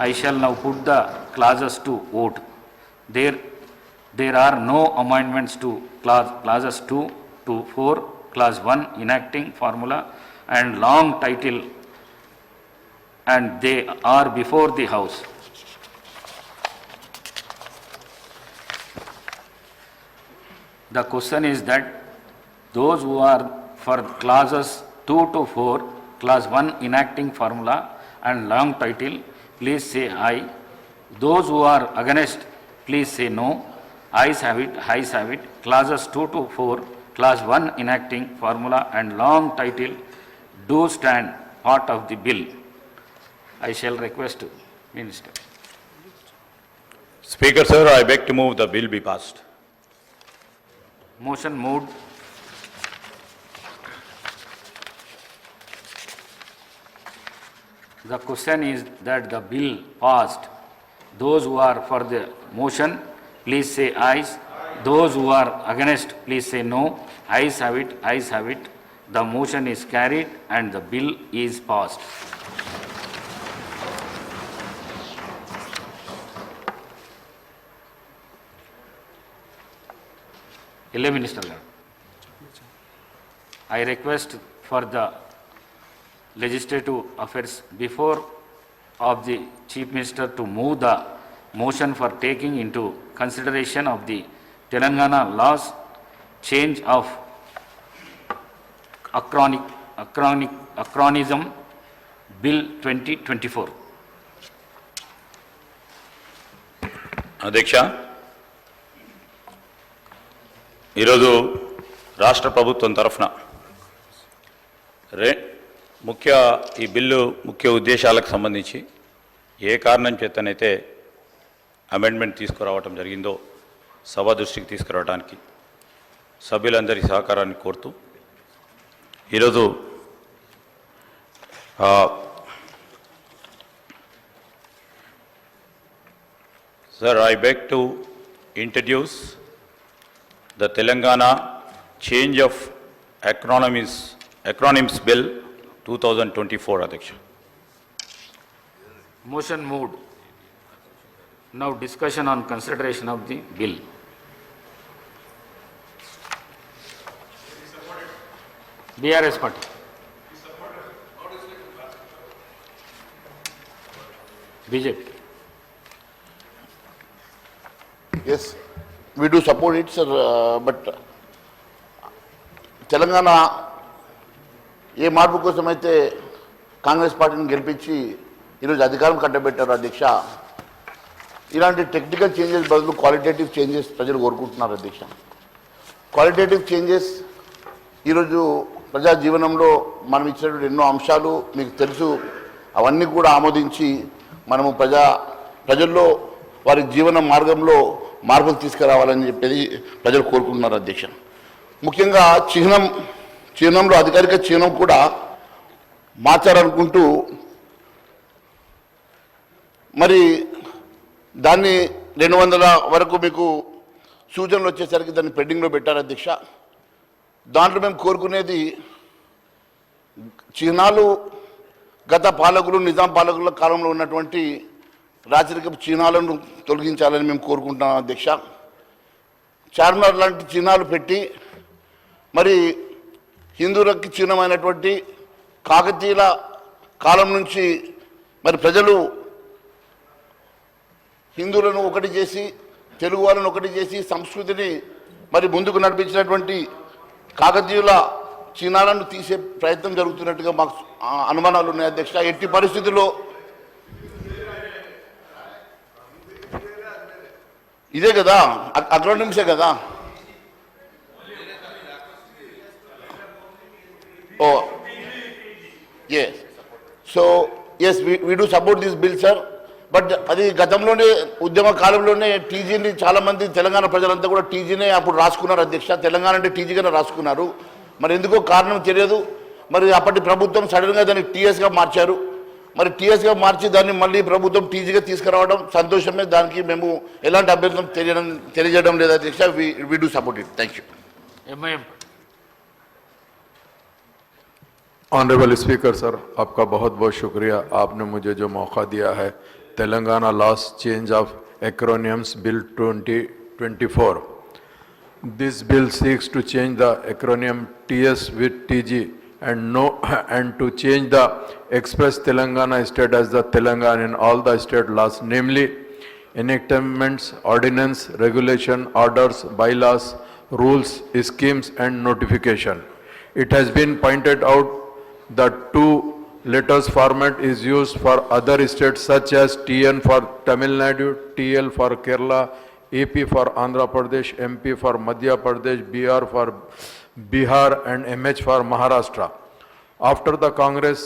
I shall now put the clauses to vote. There are no amendments to clauses 2 to 4, clause 1 enacting formula and long title, and they are before the House. The question is that those who are for clauses 2 to 4, clause 1 enacting formula and long title, please say aye. Those who are against, please say no. Ayes have it, ayes have it. Clauses 2 to 4, clause 1 enacting formula and long title do stand part of the bill. I shall request Minister. Speaker sir, I beg to move the bill be passed. Motion moved. The question is that the bill passed. Those who are for the motion, please say ayes. Those who are against, please say no. Ayes have it, ayes have it. The motion is carried and the bill is passed. Minister. I request for the Legislative Affairs before of the Chief Minister to move the motion for taking into consideration of the Telangana laws change of acronism Bill 2024. అధ్యక్ష, ఈరోజు రాష్ట్ర ప్రభుత్వం తరఫున ఈ bill ముఖ్య ఉద్దేశాలకు సంబంధించి ఏ కారణం చేతనైతే అమెండ్మెంట్ తీసుకురావటం జరిగిందో సభ దృష్టికి తీసుకురావడానికి సభ్యులందరి సహకారాన్ని కోరుతూ ఈరోజు Sir, I beg to introduce the Telangana Change of Acronyms Bill 2024, Adhiksha. Motion moved. Now discussion on consideration of the bill. BRS party. BJP. Yes, we do support it, sir, but Telangana ఏ మార్పు కోసమైతే కాంగ్రెస్ పార్టీని గెలిపించి ఈరోజు అధికారం కట్టబెట్టారు అధ్యక్ష, ఇలాంటి technical changes బదులు qualitative changes ప్రజలు కోరుకుంటున్నారు అధ్యక్ష. క్వాలిటేటివ్ చేంజెస్ ఈరోజు ప్రజా జీవనంలో మనం ఇచ్చినటువంటి ఎన్నో అంశాలు మీకు తెలుసు, అవన్నీ కూడా ఆమోదించి మనము ప్రజల్లో వారి జీవన మార్గంలో మార్పులు తీసుకురావాలని చెప్పేది ప్రజలు కోరుకుంటున్నారు అధ్యక్ష. ముఖ్యంగా చిహ్నంలో అధికారిక చిహ్నం కూడా మార్చాలనుకుంటూ మరి దాన్ని 200 వరకు మీకు సూచనలు వచ్చేసరికి దాన్ని పెండింగ్లో పెట్టారు అధ్యక్ష. దాంట్లో మేము కోరుకునేది చిహ్నాలు గత పాలకులు నిజాం పాలకుల కాలంలో ఉన్నటువంటి రాచరికపు చిహ్నాలను తొలగించాలని మేము కోరుకుంటున్నాం అధ్యక్ష. చార్మినార్ లాంటి చిహ్నాలు పెట్టి మరి హిందువులకి చిహ్నమైనటువంటి కాకతీయుల కాలం నుంచి మరి ప్రజలు హిందువులను ఒకటి చేసి తెలుగు వాళ్ళను ఒకటి చేసి సంస్కృతిని మరి ముందుకు నడిపించినటువంటి కాకతీయుల చిహ్నాలను తీసే ప్రయత్నం జరుగుతున్నట్టుగా మాకు అనుమానాలు ఉన్నాయి అధ్యక్ష. ఎట్టి పరిస్థితుల్లో ఇదే కదా అక్రోనిమ్సే కదా. Oh yes, so yes we do support this bill sir. But అది గతంలోనే ఉద్యమ కాలంలోనే టీజీని చాలామంది తెలంగాణ ప్రజలంతా కూడా టీజీనే అప్పుడు రాసుకున్నారు అధ్యక్ష. తెలంగాణ అంటే టీజీగానే రాసుకున్నారు. మరి ఎందుకో కారణం తెలియదు. మరి అప్పటి ప్రభుత్వం సడన్గా దాన్ని టీఎస్గా మార్చారు. మరి టీఎస్గా మార్చి దాన్ని మళ్ళీ ప్రభుత్వం టీజీగా తీసుకురావడం సంతోషమే. దానికి మేము ఎలాంటి అభ్యర్థం తెలియజేయడం లేదు అధ్యక్ష. We do support it. Thank you. MIM. Honourable speaker sir, आपका बहुत बहुत शुक्रिया. आपने मुझे जो मौका दिया है. Telangana loss change of acronyms bill 2024. This bill seeks to change the acronym TS with TG and to change the express Telangana state as the Telangana in all the state laws, namely enactments, ordinance, regulation, orders, bylaws, rules, schemes and notification. It has been pointed out that 2 letters format is used for other states such as TN for Tamil Nadu, TL for Kerala, AP for Andhra Pradesh, MP for Madhya Pradesh, BR for Bihar and MH for Maharashtra. After the Congress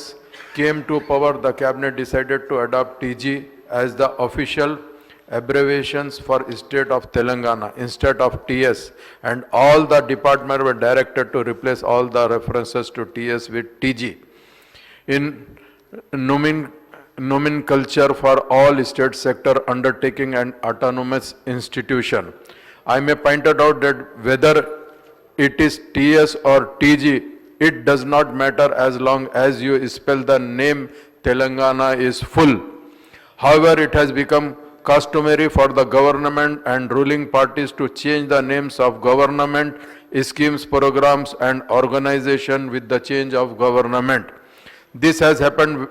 came to power, the cabinet decided to adopt TG as the official abbreviations for state of Telangana instead of TS, and all the departments were directed to replace all the references to TS with TG. In nomenclature for all state sector undertaking and autonomous institution, I may point out that whether it is TS or TG, it does not matter as long as you spell the name Telangana is full. However, it has become customary for the government and ruling parties to change the names of government schemes, programs and organization with the change of government. This has happened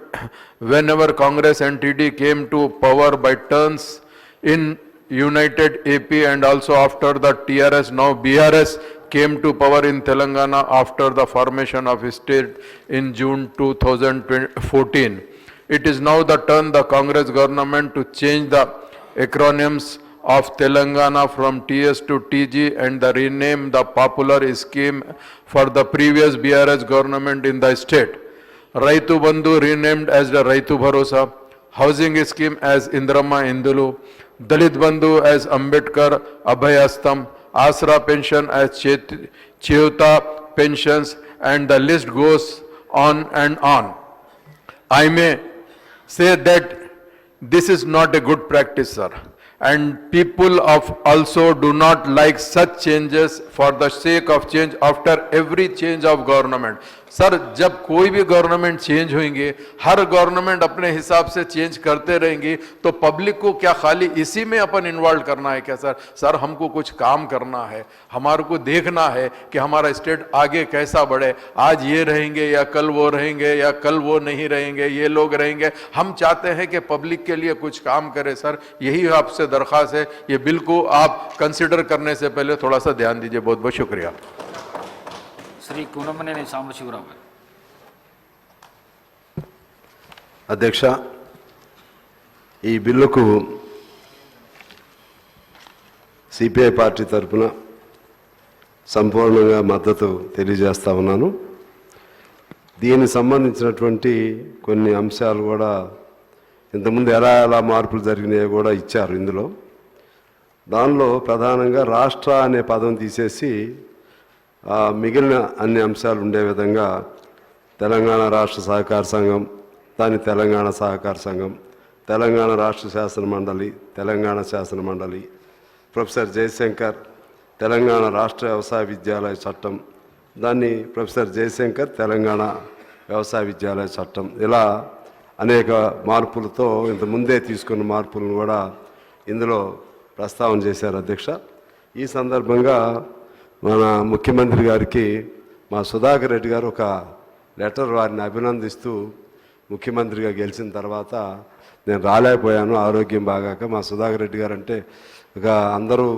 whenever Congress and TD came to power by turns in United AP and also after the TRS, now BRS came to power in Telangana after the formation of state in June 2014. It is now the turn the Congress government to change the acronyms of Telangana from TS to TG and the rename the popular scheme for the previous BRS government in the state. Raitu Bandhu renamed as the Raitu Bharosa, housing scheme as Indrama Indulu, Dalit Bandhu as Ambedkar Abhayastam, Asra pension as Cheuta pensions, and the list goes on and on. I may say that this is not a good practice, sir. And people of also do not like such changes for the sake of change after every change of government. Sir जब कोई भी government change होंगे, हर government अपने हिसाब से change करते रहेंगे, तो पब्लिक को क्या खाली इसी में अपन इन्वॉल्व करना है क्या सर? सर हमको कुछ काम करना है, हमारे को देखना है कि हमारा स्टेट आगे कैसा बढ़े. आज ये रहेंगे या कल वो रहेंगे या कल वो नहीं रहेंगे, ये लोग रहेंगे. हम चाहते हैं कि पब्लिक के लिए कुछ काम करे सर. यही आपसे दरख्वास्त है. ये बिल को आप कंसिडर करने से पहले थोड़ा सा ध्यान दीजिए. बहुत बहुत शुक्रिया. శ్రీ కూనమనేని సాంబశివరావు గారు. అధ్యక్ష, ఈ బిల్లుకు సిపిఐ పార్టీ తరఫున సంపూర్ణంగా మద్దతు తెలియజేస్తా ఉన్నాను. దీనికి సంబంధించినటువంటి కొన్ని అంశాలు కూడా ఇంతకుముందు ఎలా మార్పులు జరిగినాయో కూడా ఇచ్చారు ఇందులో. దానిలో ప్రధానంగా రాష్ట్ర అనే పదం తీసేసి మిగిలిన అన్ని అంశాలు ఉండే విధంగా తెలంగాణ రాష్ట్ర సహకార సంఘం, దాని తెలంగాణ సహకార సంఘం, తెలంగాణ రాష్ట్ర శాసన మండలి, తెలంగాణ శాసన మండలి, ప్రొఫెసర్ జయశంకర్ తెలంగాణ రాష్ట్ర వ్యవసాయ విద్యాలయ చట్టం, దాన్ని ప్రొఫెసర్ జయశంకర్ తెలంగాణ వ్యవసాయ విద్యాలయ చట్టం, ఇలా అనేక మార్పులతో ఇంతకుముందే తీసుకున్న మార్పులను కూడా ఇందులో ప్రస్తావన చేశారు అధ్యక్ష. ఈ సందర్భంగా మన ముఖ్యమంత్రి గారికి మా సుధాకర్ రెడ్డి గారు ఒక లెటర్ వారిని అభినందిస్తూ, ముఖ్యమంత్రిగా గెలిచిన తర్వాత నేను రాలేకపోయాను ఆరోగ్యం బాగాక. మా సుధాకర్ రెడ్డి గారు అంటే ఇక అందరూ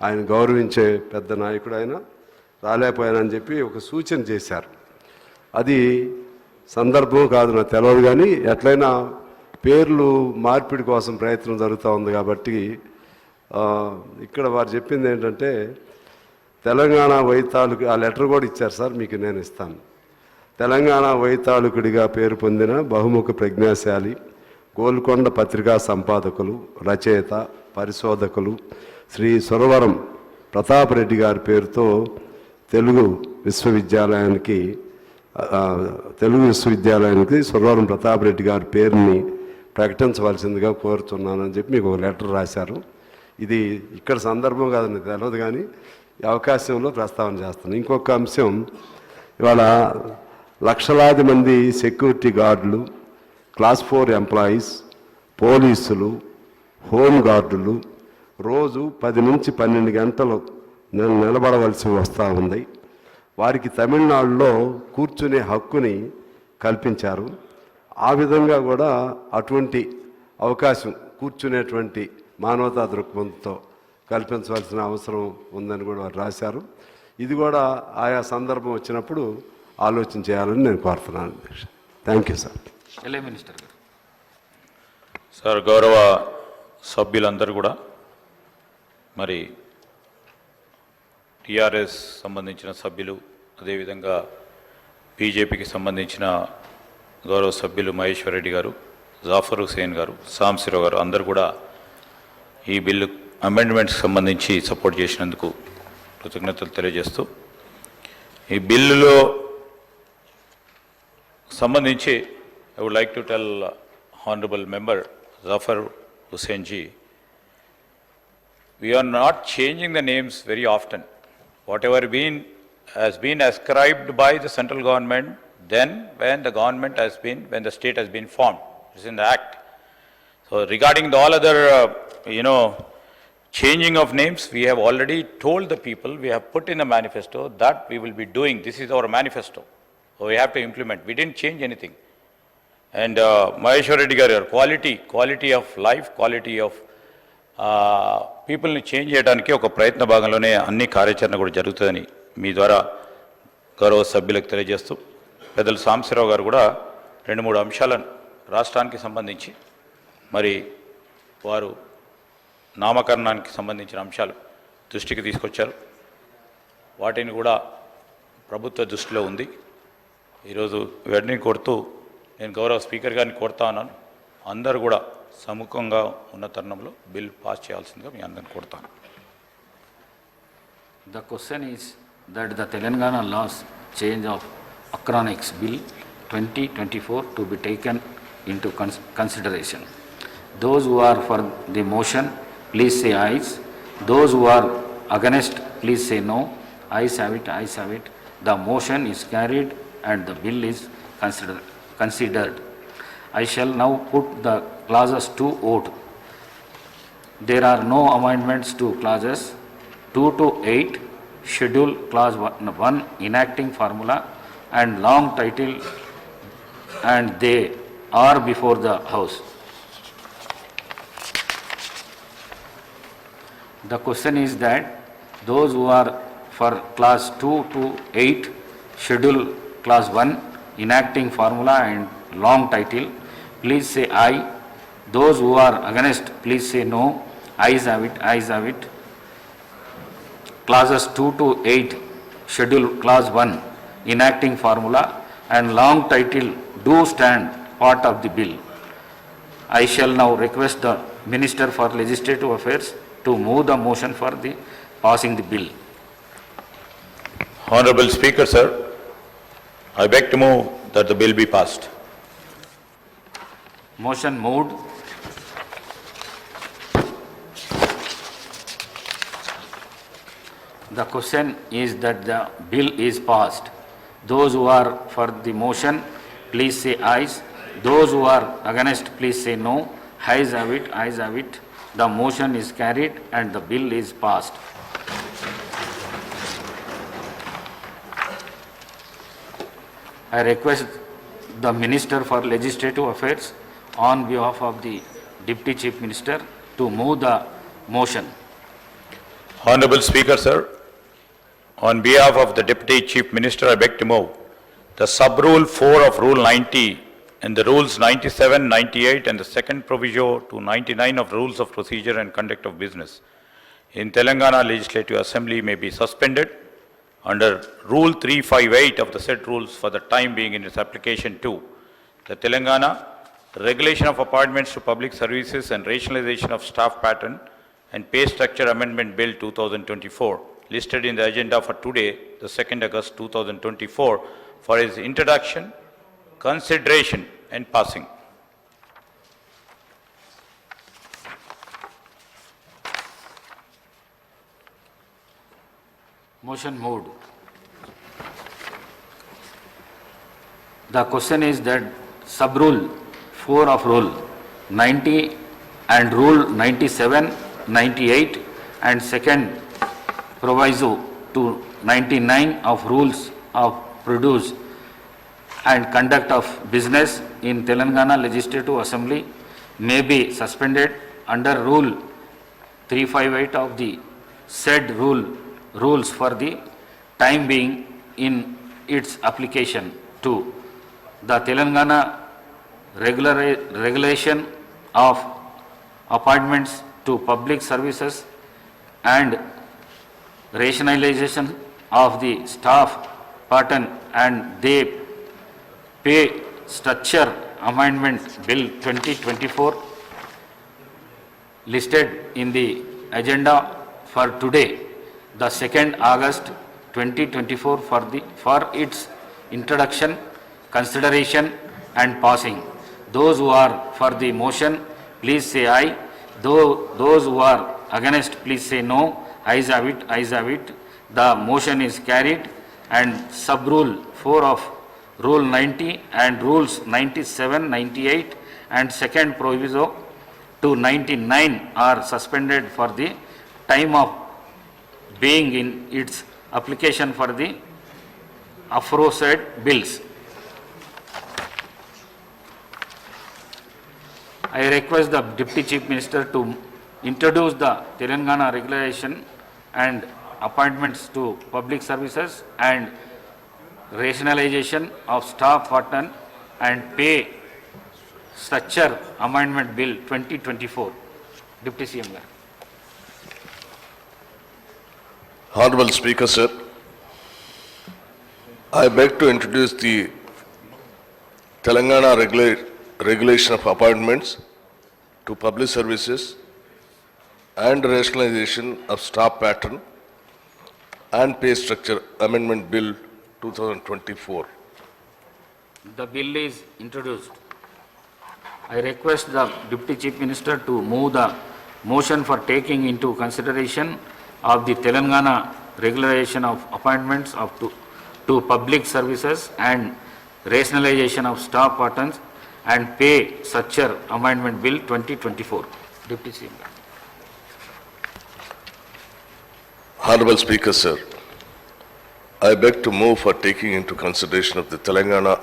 ఆయన గౌరవించే పెద్ద నాయకుడు, ఆయన రాలేకపోయానని చెప్పి ఒక సూచన చేశారు. అది సందర్భం కాదు నాకు తెలియదు, కానీ ఎట్లయినా పేర్లు మార్పిడి కోసం ప్రయత్నం జరుగుతూ ఉంది కాబట్టి ఇక్కడ వారు చెప్పింది ఏంటంటే తెలంగాణ వైతాళికు, ఆ లెటర్ కూడా ఇచ్చారు సార్, మీకు నేను ఇస్తాను. తెలంగాణ వైతాళికుడిగా పేరు పొందిన బహుముఖ ప్రజ్ఞాశాలి, గోల్కొండ పత్రికా సంపాదకులు, రచయిత, పరిశోధకులు శ్రీ సురవరం ప్రతాప్ రెడ్డి గారి పేరుతో తెలుగు విశ్వవిద్యాలయానికి సురవరం ప్రతాప్ రెడ్డి గారి పేరుని ప్రకటించవలసిందిగా కోరుతున్నానని చెప్పి మీకు ఒక లెటర్ రాశారు. ఇది ఇక్కడ సందర్భం కాదని తెలియదు, కానీ ఈ అవకాశంలో ప్రస్తావన చేస్తాను. ఇంకొక అంశం, ఇవాళ లక్షలాది మంది సెక్యూరిటీ గార్డులు, క్లాస్ 4 ఎంప్లాయీస్, పోలీసులు, హోమ్ గార్డులు రోజు 10 నుంచి 12 గంటలు నిలబడవలసి వస్తూ ఉంది. వారికి తమిళనాడులో కూర్చునే హక్కుని కల్పించారు. ఆ విధంగా కూడా అటువంటి అవకాశం కూర్చునేటువంటి మానవతా దృక్పథంతో కల్పించవలసిన అవసరం ఉందని కూడా వారు రాశారు. ఇది కూడా ఆయా సందర్భం వచ్చినప్పుడు ఆలోచన చేయాలని నేను కోరుతున్నాను. Thank you sir. మినిస్టర్ గారు. సార్, గౌరవ సభ్యులందరూ కూడా మరి టీఆర్ఎస్ సంబంధించిన సభ్యులు, అదేవిధంగా బీజేపీకి సంబంధించిన గౌరవ సభ్యులు మహేశ్వర్ రెడ్డి గారు, జాఫర్ హుసేన్ గారు, సాంబశివరావు గారు అందరూ కూడా ఈ బిల్లు అమెండ్మెంట్స్కి సంబంధించి సపోర్ట్ చేసినందుకు కృతజ్ఞతలు తెలియజేస్తూ, ఈ బిల్లులో సంబంధించి I would like to tell honourable member Jafar Hussain ji, we are not changing the names very often. Whatever has been ascribed by the central government then when the state has been formed. It's in the act. So regarding the all other, Changing of names, we have already told the people, we have put in the manifesto that we will be doing. This is our manifesto. We have to implement. We didn't change anything. And Maheshwar Reddy garu, quality of life, quality of పీపుల్ని change చేయడానికి ఒక ప్రయత్న భాగంలోనే అన్ని కార్యాచరణ కూడా జరుగుతుందని మీ ద్వారా గౌరవ సభ్యులకు తెలియజేస్తూ పెద్దలు సాంబశివరావు గారు కూడా 2-3 అంశాలను రాష్ట్రానికి సంబంధించి మరి వారు నామకరణానికి సంబంధించిన అంశాలు దృష్టికి తీసుకొచ్చారు. వాటిని కూడా ప్రభుత్వ దృష్టిలో ఉంది. ఈరోజు వీటిని కోరుతూ నేను గౌరవ స్పీకర్ గారిని కోరుతా ఉన్నాను, అందరూ కూడా సముఖంగా ఉన్న తరుణంలో బిల్ పాస్ చేయాల్సిందిగా మీ అందరిని కోరుతాను. The question is that the Telangana laws change of Acronics Bill 2024 to be taken into consideration. Those who are for the motion, please say ayes. Those who are against, please say no. Ayes have it, ayes have it. The motion is carried and the bill is considered. I shall now put the clauses to vote. There are no amendments to clauses 2 to 8, schedule clause 1 enacting formula and long title, and they are before the House. The question is that those who are for clause 2 to 8, schedule clause 1 enacting formula and long title, please say aye. Those who are against, please say no. Ayes have it, ayes have it. Clauses 2 to 8, schedule clause 1, enacting formula and long title do stand part of the bill. I shall now request the Minister for Legislative Affairs to move the motion for the passing the bill. Honorable Speaker, sir, I beg to move that the bill be passed. Motion moved. The question is that the bill is passed. Those who are for the motion, please say ayes. Those who are against, please say no. Ayes have it, ayes have it. The motion is carried and the bill is passed. I request the Minister for Legislative Affairs on behalf of the Deputy Chief Minister to move the motion. Honorable Speaker, sir, on behalf of the Deputy Chief Minister, I beg to move the sub-rule 4 of Rule 90 and the Rules 97, 98 and the second proviso to 99 of Rules of Procedure and Conduct of Business in Telangana Legislative Assembly may be suspended under Rule 358 of the said rules for the time being in its application to the Telangana Regulation of Appointments to Public Services and Rationalization of Staff Pattern and Pay Structure Amendment Bill 2024, listed in the agenda for today, the 2nd August 2024, for its introduction, consideration and passing. Motion moved. The question is that sub-rule 4 of Rule 90 and Rule 97, 98 and second proviso to 99 of Rules of Produce and Conduct of Business in Telangana Legislative Assembly may be suspended under Rule 358 of the said rules for the time being in its application to the Telangana Regulation of Appointments to Public Services and Rationalization of the Staff Pattern and they Pay Structure Amendment Bill 2024, listed in the agenda for today, the 2nd August 2024, for its introduction, consideration and passing. Those who are for the motion, please say aye. Those who are against, please say no. Ayes have it, ayes have it. The motion is carried and sub-rule 4 of Rule 90 and Rules 97, 98 and second proviso to 99 are suspended for the time of being in its application for the aforesaid bills. I request the Deputy Chief Minister to introduce the Telangana regulation and appointments to public services and rationalization of staff pattern and pay structure amendment bill 2024. Deputy CM. Honorable Speaker, sir, I beg to introduce the Telangana regulation of appointments to public services and rationalization of staff pattern and pay structure amendment bill 2024. The bill is introduced. I request the Deputy Chief Minister to move the motion for taking into consideration of the Telangana regulation of appointments to public services and rationalization of staff patterns and pay structure amendment bill 2024. Deputy CM. Honorable Speaker, sir, I beg to move for taking into consideration of the Telangana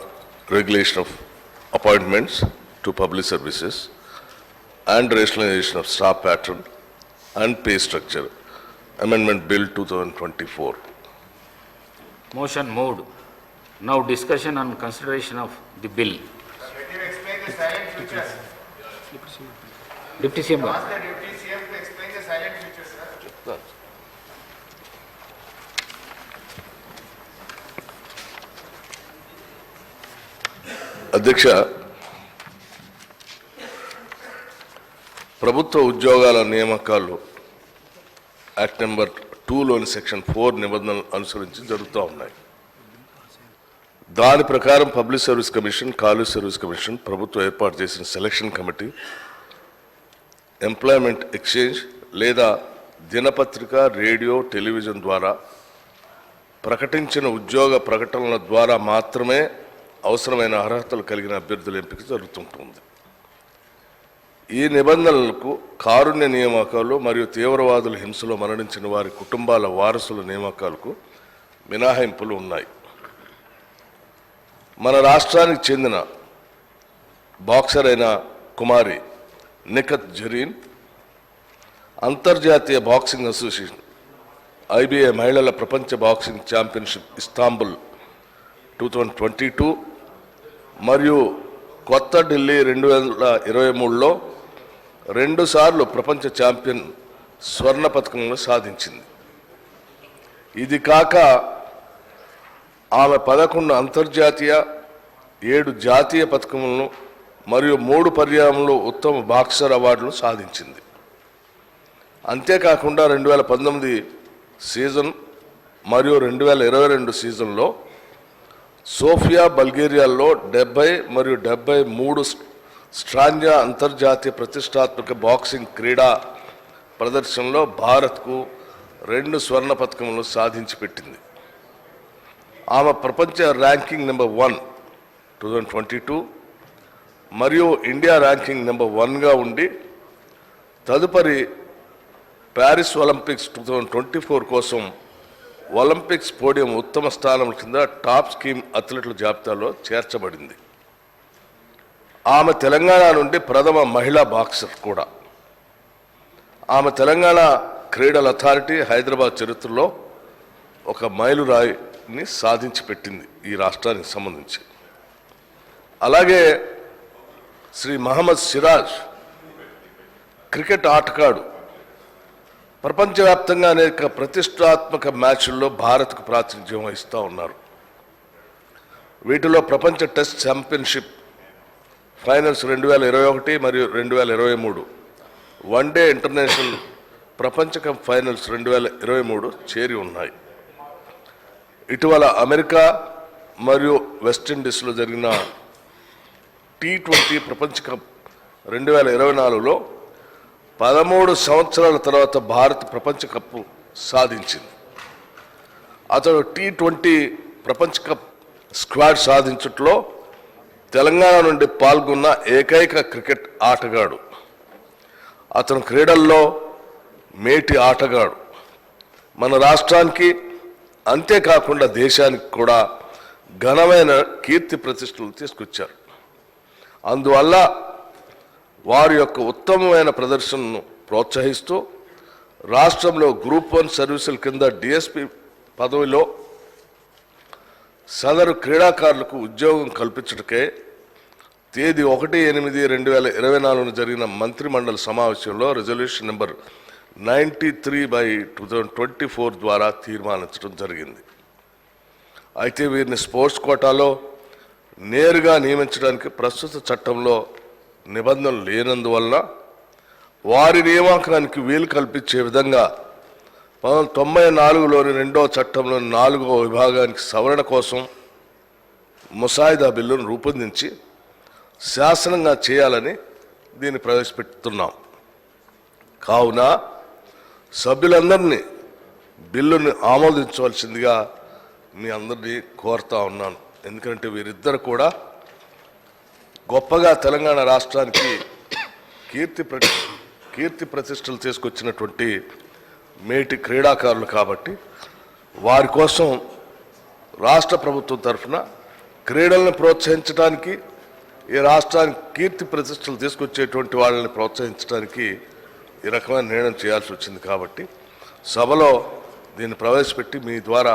regulation of appointments to public services and rationalization of staff pattern and pay structure amendment bill 2024. Motion moved. Now discussion on consideration of the bill. Let him explain the silent future. Deputy CM. Ask the Deputy CM to explain the silent future, sir. అధ్యక్ష, ప్రభుత్వ ఉద్యోగాల నియామకాలు act number 2లోని section 4 నిబంధనలు అనుసరించి జరుగుతూ ఉన్నాయి. దాని ప్రకారం public service commission, college service commission ప్రభుత్వం ఏర్పాటు చేసిన సెలక్షన్ కమిటీ ఎంప్లాయ్మెంట్ ఎక్స్చేంజ్ లేదా దినపత్రిక, రేడియో, టెలివిజన్ ద్వారా ప్రకటించిన ఉద్యోగ ప్రకటనల ద్వారా మాత్రమే అవసరమైన అర్హతలు కలిగిన అభ్యర్థుల ఎంపిక జరుగుతుంటుంది. ఈ నిబంధనలకు కారుణ్య నియామకాలు మరియు తీవ్రవాదుల హింసలో మరణించిన వారి కుటుంబాల వారసుల నియామకాలకు మినహాయింపులు ఉన్నాయి. మన రాష్ట్రానికి చెందిన బాక్సర్ అయిన కుమారి నిఖత్ జరీన్ అంతర్జాతీయ బాక్సింగ్ అసోసియేషన్ IBA మహిళల ప్రపంచ బాక్సింగ్ ఛాంపియన్షిప్ ఇస్తాంబుల్ 2022 మరియు కొత్త ఢిల్లీ 2023లో 2 సార్లు ప్రపంచ ఛాంపియన్ స్వర్ణ పతకంలో సాధించింది. ఇది కాక ఆమె 11 అంతర్జాతీయ, 7 జాతీయ పతకములను మరియు 3 పర్యాయంలో ఉత్తమ బాక్సర్ అవార్డులు సాధించింది. అంతేకాకుండా 2019 సీజన్ మరియు 2022 సీజన్లో సోఫియా, బల్గేరియాలో 70 మరియు 73 స్ట్రాంజా అంతర్జాతీయ ప్రతిష్టాత్మక బాక్సింగ్ క్రీడా ప్రదర్శనలో భారత్కు 2 స్వర్ణ పతకములు సాధించి పెట్టింది. ఆమె ప్రపంచ ర్యాంకింగ్ నెంబర్ 1 2022 మరియు ఇండియా ర్యాంకింగ్ నెంబర్ 1గా ఉండి తదుపరి ప్యారిస్ ఒలింపిక్స్ 2024 కోసం ఒలింపిక్స్ పోడియం ఉత్తమ స్థానం కింద టాప్ స్కీమ్ అథ్లెట్ల జాబితాలో చేర్చబడింది. ఆమె తెలంగాణ నుండి ప్రథమ మహిళా బాక్సర్ కూడా. ఆమె తెలంగాణ క్రీడల అథారిటీ హైదరాబాద్ చరిత్రలో ఒక మైలురాయిని సాధించి పెట్టింది ఈ రాష్ట్రానికి సంబంధించి. అలాగే శ్రీ మహమ్మద్ సిరాజ్ క్రికెట్ ఆటగాడు ప్రపంచవ్యాప్తంగా అనేక ప్రతిష్టాత్మక మ్యాచ్ల్లో భారత్కు ప్రాతినిధ్యం వహిస్తూ ఉన్నారు. వీటిలో ప్రపంచ టెస్ట్ ఛాంపియన్షిప్ ఫైనల్స్ 2021 మరియు 2023, వన్డే ఇంటర్నేషనల్ ప్రపంచ కప్ ఫైనల్స్ 2023 చేరి ఉన్నాయి. ఇటీవల అమెరికా మరియు వెస్టిండీస్లో జరిగిన T20 ప్రపంచ కప్ 2024లో 13 సంవత్సరాల తర్వాత భారత్ ప్రపంచ కప్పు సాధించింది. అతడు T20 ప్రపంచ కప్ స్క్వాడ్ సాధించట్లో తెలంగాణ నుండి పాల్గొన్న ఏకైక క్రికెట్ ఆటగాడు. అతను క్రీడల్లో మేటి ఆటగాడు. మన రాష్ట్రానికి అంతేకాకుండా దేశానికి కూడా ఘనమైన కీర్తి ప్రతిష్టలు తీసుకొచ్చారు. అందువల్ల వారి యొక్క ఉత్తమమైన ప్రదర్శనను ప్రోత్సహిస్తూ రాష్ట్రంలో గ్రూప్ 1 సర్వీసుల కింద డిఎస్పి పదవిలో సదరు క్రీడాకారులకు ఉద్యోగం కల్పించటకే తేదీ 1/8/2024 జరిగిన మంత్రిమండలి సమావేశంలో రిజల్యూషన్ నెంబర్ 93/2024 ద్వారా తీర్మానించడం జరిగింది. అయితే వీరిని స్పోర్ట్స్ కోటాలో నేరుగా నియమించడానికి ప్రస్తుత చట్టంలో నిబంధనలు లేనందువలన వారి నియామకానికి వీలు కల్పించే విధంగా 1994లోని 2వ చట్టంలోని 4వ విభాగానికి సవరణ కోసం ముసాయిదా బిల్లును రూపొందించి శాసనంగా చేయాలని దీన్ని ప్రవేశపెడుతున్నాం. కావున సభ్యులందరినీ బిల్లుని ఆమోదించవలసిందిగా మీ అందరినీ కోరుతా ఉన్నాను. ఎందుకంటే వీరిద్దరు కూడా గొప్పగా తెలంగాణ రాష్ట్రానికి కీర్తి ప్రతిష్టలు తీసుకొచ్చినటువంటి మేటి క్రీడాకారులు కాబట్టి వారి కోసం రాష్ట్ర ప్రభుత్వం తరఫున క్రీడలను ప్రోత్సహించడానికి, ఈ రాష్ట్రానికి కీర్తి ప్రతిష్టలు తీసుకొచ్చేటువంటి వాళ్ళని ప్రోత్సహించడానికి ఈ రకమైన నిర్ణయం చేయాల్సి వచ్చింది. కాబట్టి సభలో దీన్ని ప్రవేశపెట్టి మీ ద్వారా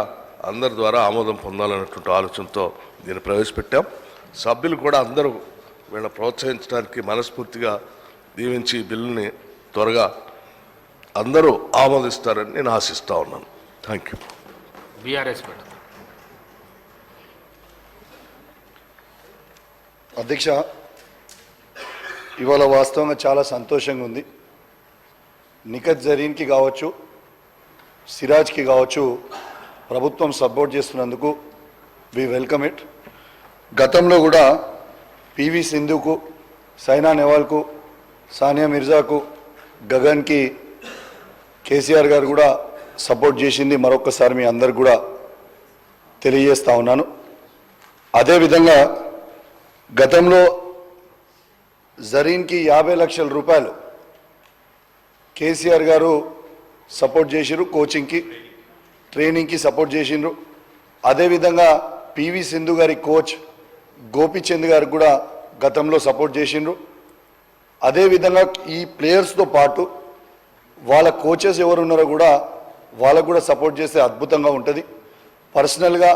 అందరి ద్వారా ఆమోదం పొందాలన్నటువంటి ఆలోచనతో దీన్ని ప్రవేశపెట్టాం. సభ్యులు కూడా అందరూ వీళ్ళని ప్రోత్సహించడానికి మనస్ఫూర్తిగా దీవించి ఈ బిల్లుని త్వరగా అందరూ ఆమోదిస్తారని నేను ఆశిస్తూ ఉన్నాను. Thank you. బీఆర్ఎస్ అధ్యక్ష, ఇవాళ వాస్తవంగా చాలా సంతోషంగా ఉంది. నిఖత్ జరీన్కి కావచ్చు, సిరాజ్కి కావచ్చు, ప్రభుత్వం సపోర్ట్ చేస్తున్నందుకు వి వెల్కమ్ ఇట్. గతంలో కూడా పివి సింధుకు, సైనా నెహ్వాల్కు, సానియా మిర్జాకు, గగన్కి కేసీఆర్ గారు కూడా సపోర్ట్ చేసింది మరొకసారి మీ అందరికి కూడా తెలియజేస్తా ఉన్నాను. అదేవిధంగా గతంలో జరీన్కి 50 లక్షల రూపాయలు కేసీఆర్ గారు సపోర్ట్ చేసిరు, కోచింగ్కి ట్రైనింగ్కి సపోర్ట్ చేసిండ్రు. అదేవిధంగా పివి సింధు గారి కోచ్ గోపీచంద్ గారికి కూడా గతంలో సపోర్ట్ చేసిండ్రు. అదేవిధంగా ఈ ప్లేయర్స్తో పాటు వాళ్ళ కోచెస్ ఎవరు ఉన్నారో కూడా వాళ్ళకు కూడా సపోర్ట్ చేస్తే అద్భుతంగా ఉంటుంది. పర్సనల్గా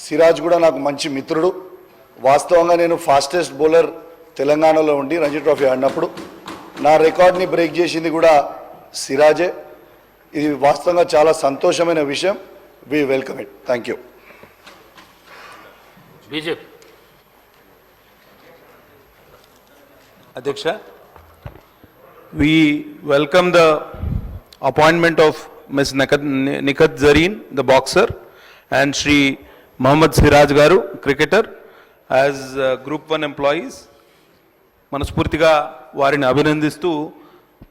సిరాజ్ కూడా నాకు మంచి మిత్రుడు. వాస్తవంగా నేను ఫాస్టెస్ట్ బౌలర్ తెలంగాణలో ఉండి రంజీ ట్రోఫీ ఆడినప్పుడు నా రికార్డ్ని బ్రేక్ చేసింది కూడా సిరాజే. ఇది వాస్తవంగా చాలా సంతోషమైన విషయం. We welcome it. Thank you. BJP Adhyaksha, we welcome the appointment of Ms. Nikhat Zareen, the boxer, and Shri Mohammad Siraj Garu, cricketer, as Group 1 employees. మనస్ఫూర్తిగా వారిని అభినందిస్తూ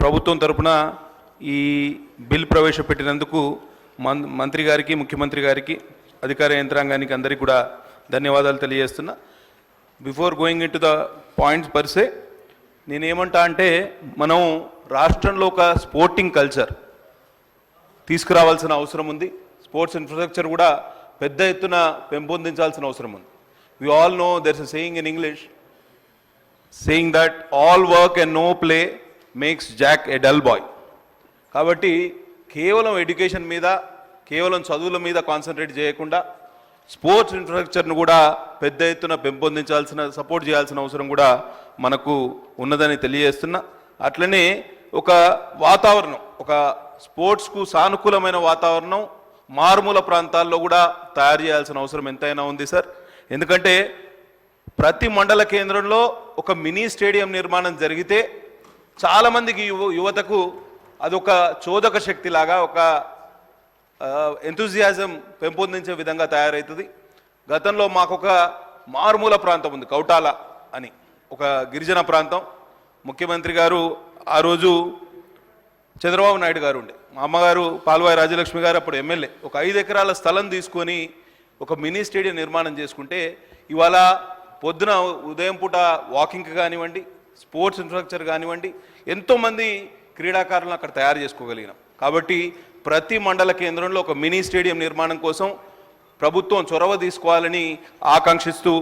ప్రభుత్వం తరపున ఈ బిల్ ప్రవేశపెట్టినందుకు మంత్రి గారికి, ముఖ్యమంత్రి గారికి, అధికార యంత్రాంగానికి అందరికీ కూడా ధన్యవాదాలు తెలియజేస్తున్నా. Before going in to the points per se, నేనేమంటా అంటే మనం రాష్ట్రంలో ఒక స్పోర్టింగ్ కల్చర్ తీసుకురావాల్సిన అవసరం ఉంది. స్పోర్ట్స్ ఇన్ఫ్రాస్ట్రక్చర్ కూడా పెద్ద ఎత్తున పెంపొందించాల్సిన అవసరం ఉంది. We all know there is a saying in English saying that all work and no play makes Jack a dull boy. కాబట్టి కేవలం ఎడ్యుకేషన్ మీద, కేవలం చదువుల మీద కాన్సన్ట్రేట్ చేయకుండా స్పోర్ట్స్ ఇన్ఫ్రాస్ట్రక్చర్ను కూడా పెద్ద ఎత్తున పెంపొందించాల్సిన, సపోర్ట్ చేయాల్సిన అవసరం కూడా మనకు ఉన్నదని తెలియజేస్తున్నా. అట్లనే ఒక వాతావరణం, ఒక స్పోర్ట్స్కు సానుకూలమైన వాతావరణం మారుమూల ప్రాంతాల్లో కూడా తయారు చేయాల్సిన అవసరం ఎంతైనా ఉంది సార్. ఎందుకంటే ప్రతి మండల కేంద్రంలో ఒక మినీ స్టేడియం నిర్మాణం జరిగితే చాలామందికి యువతకు అదొక చోదక శక్తిలాగా, ఒక ఎంతూజియాజం పెంపొందించే విధంగా తయారవుతుంది. గతంలో మాకొక మారుమూల ప్రాంతం ఉంది, కౌటాల అని, ఒక గిరిజన ప్రాంతం. ముఖ్యమంత్రి గారు ఆ రోజు చంద్రబాబు నాయుడు గారు ఉండే, మా అమ్మగారు పాల్వాయి రాజలక్ష్మి గారు అప్పుడు ఎమ్మెల్యే, ఒక 5 ఎకరాల స్థలం తీసుకొని ఒక మినీ స్టేడియం నిర్మాణం చేసుకుంటే ఇవాళ పొద్దున ఉదయం పూట వాకింగ్కి కానివ్వండి, స్పోర్ట్స్ ఇన్ఫ్రాస్ట్రక్చర్ కానివ్వండి, ఎంతోమంది క్రీడాకారులను అక్కడ తయారు చేసుకోగలిగినాం. కాబట్టి ప్రతి మండల కేంద్రంలో ఒక మినీ స్టేడియం నిర్మాణం కోసం ప్రభుత్వం చొరవ తీసుకోవాలని ఆకాంక్షిస్తూ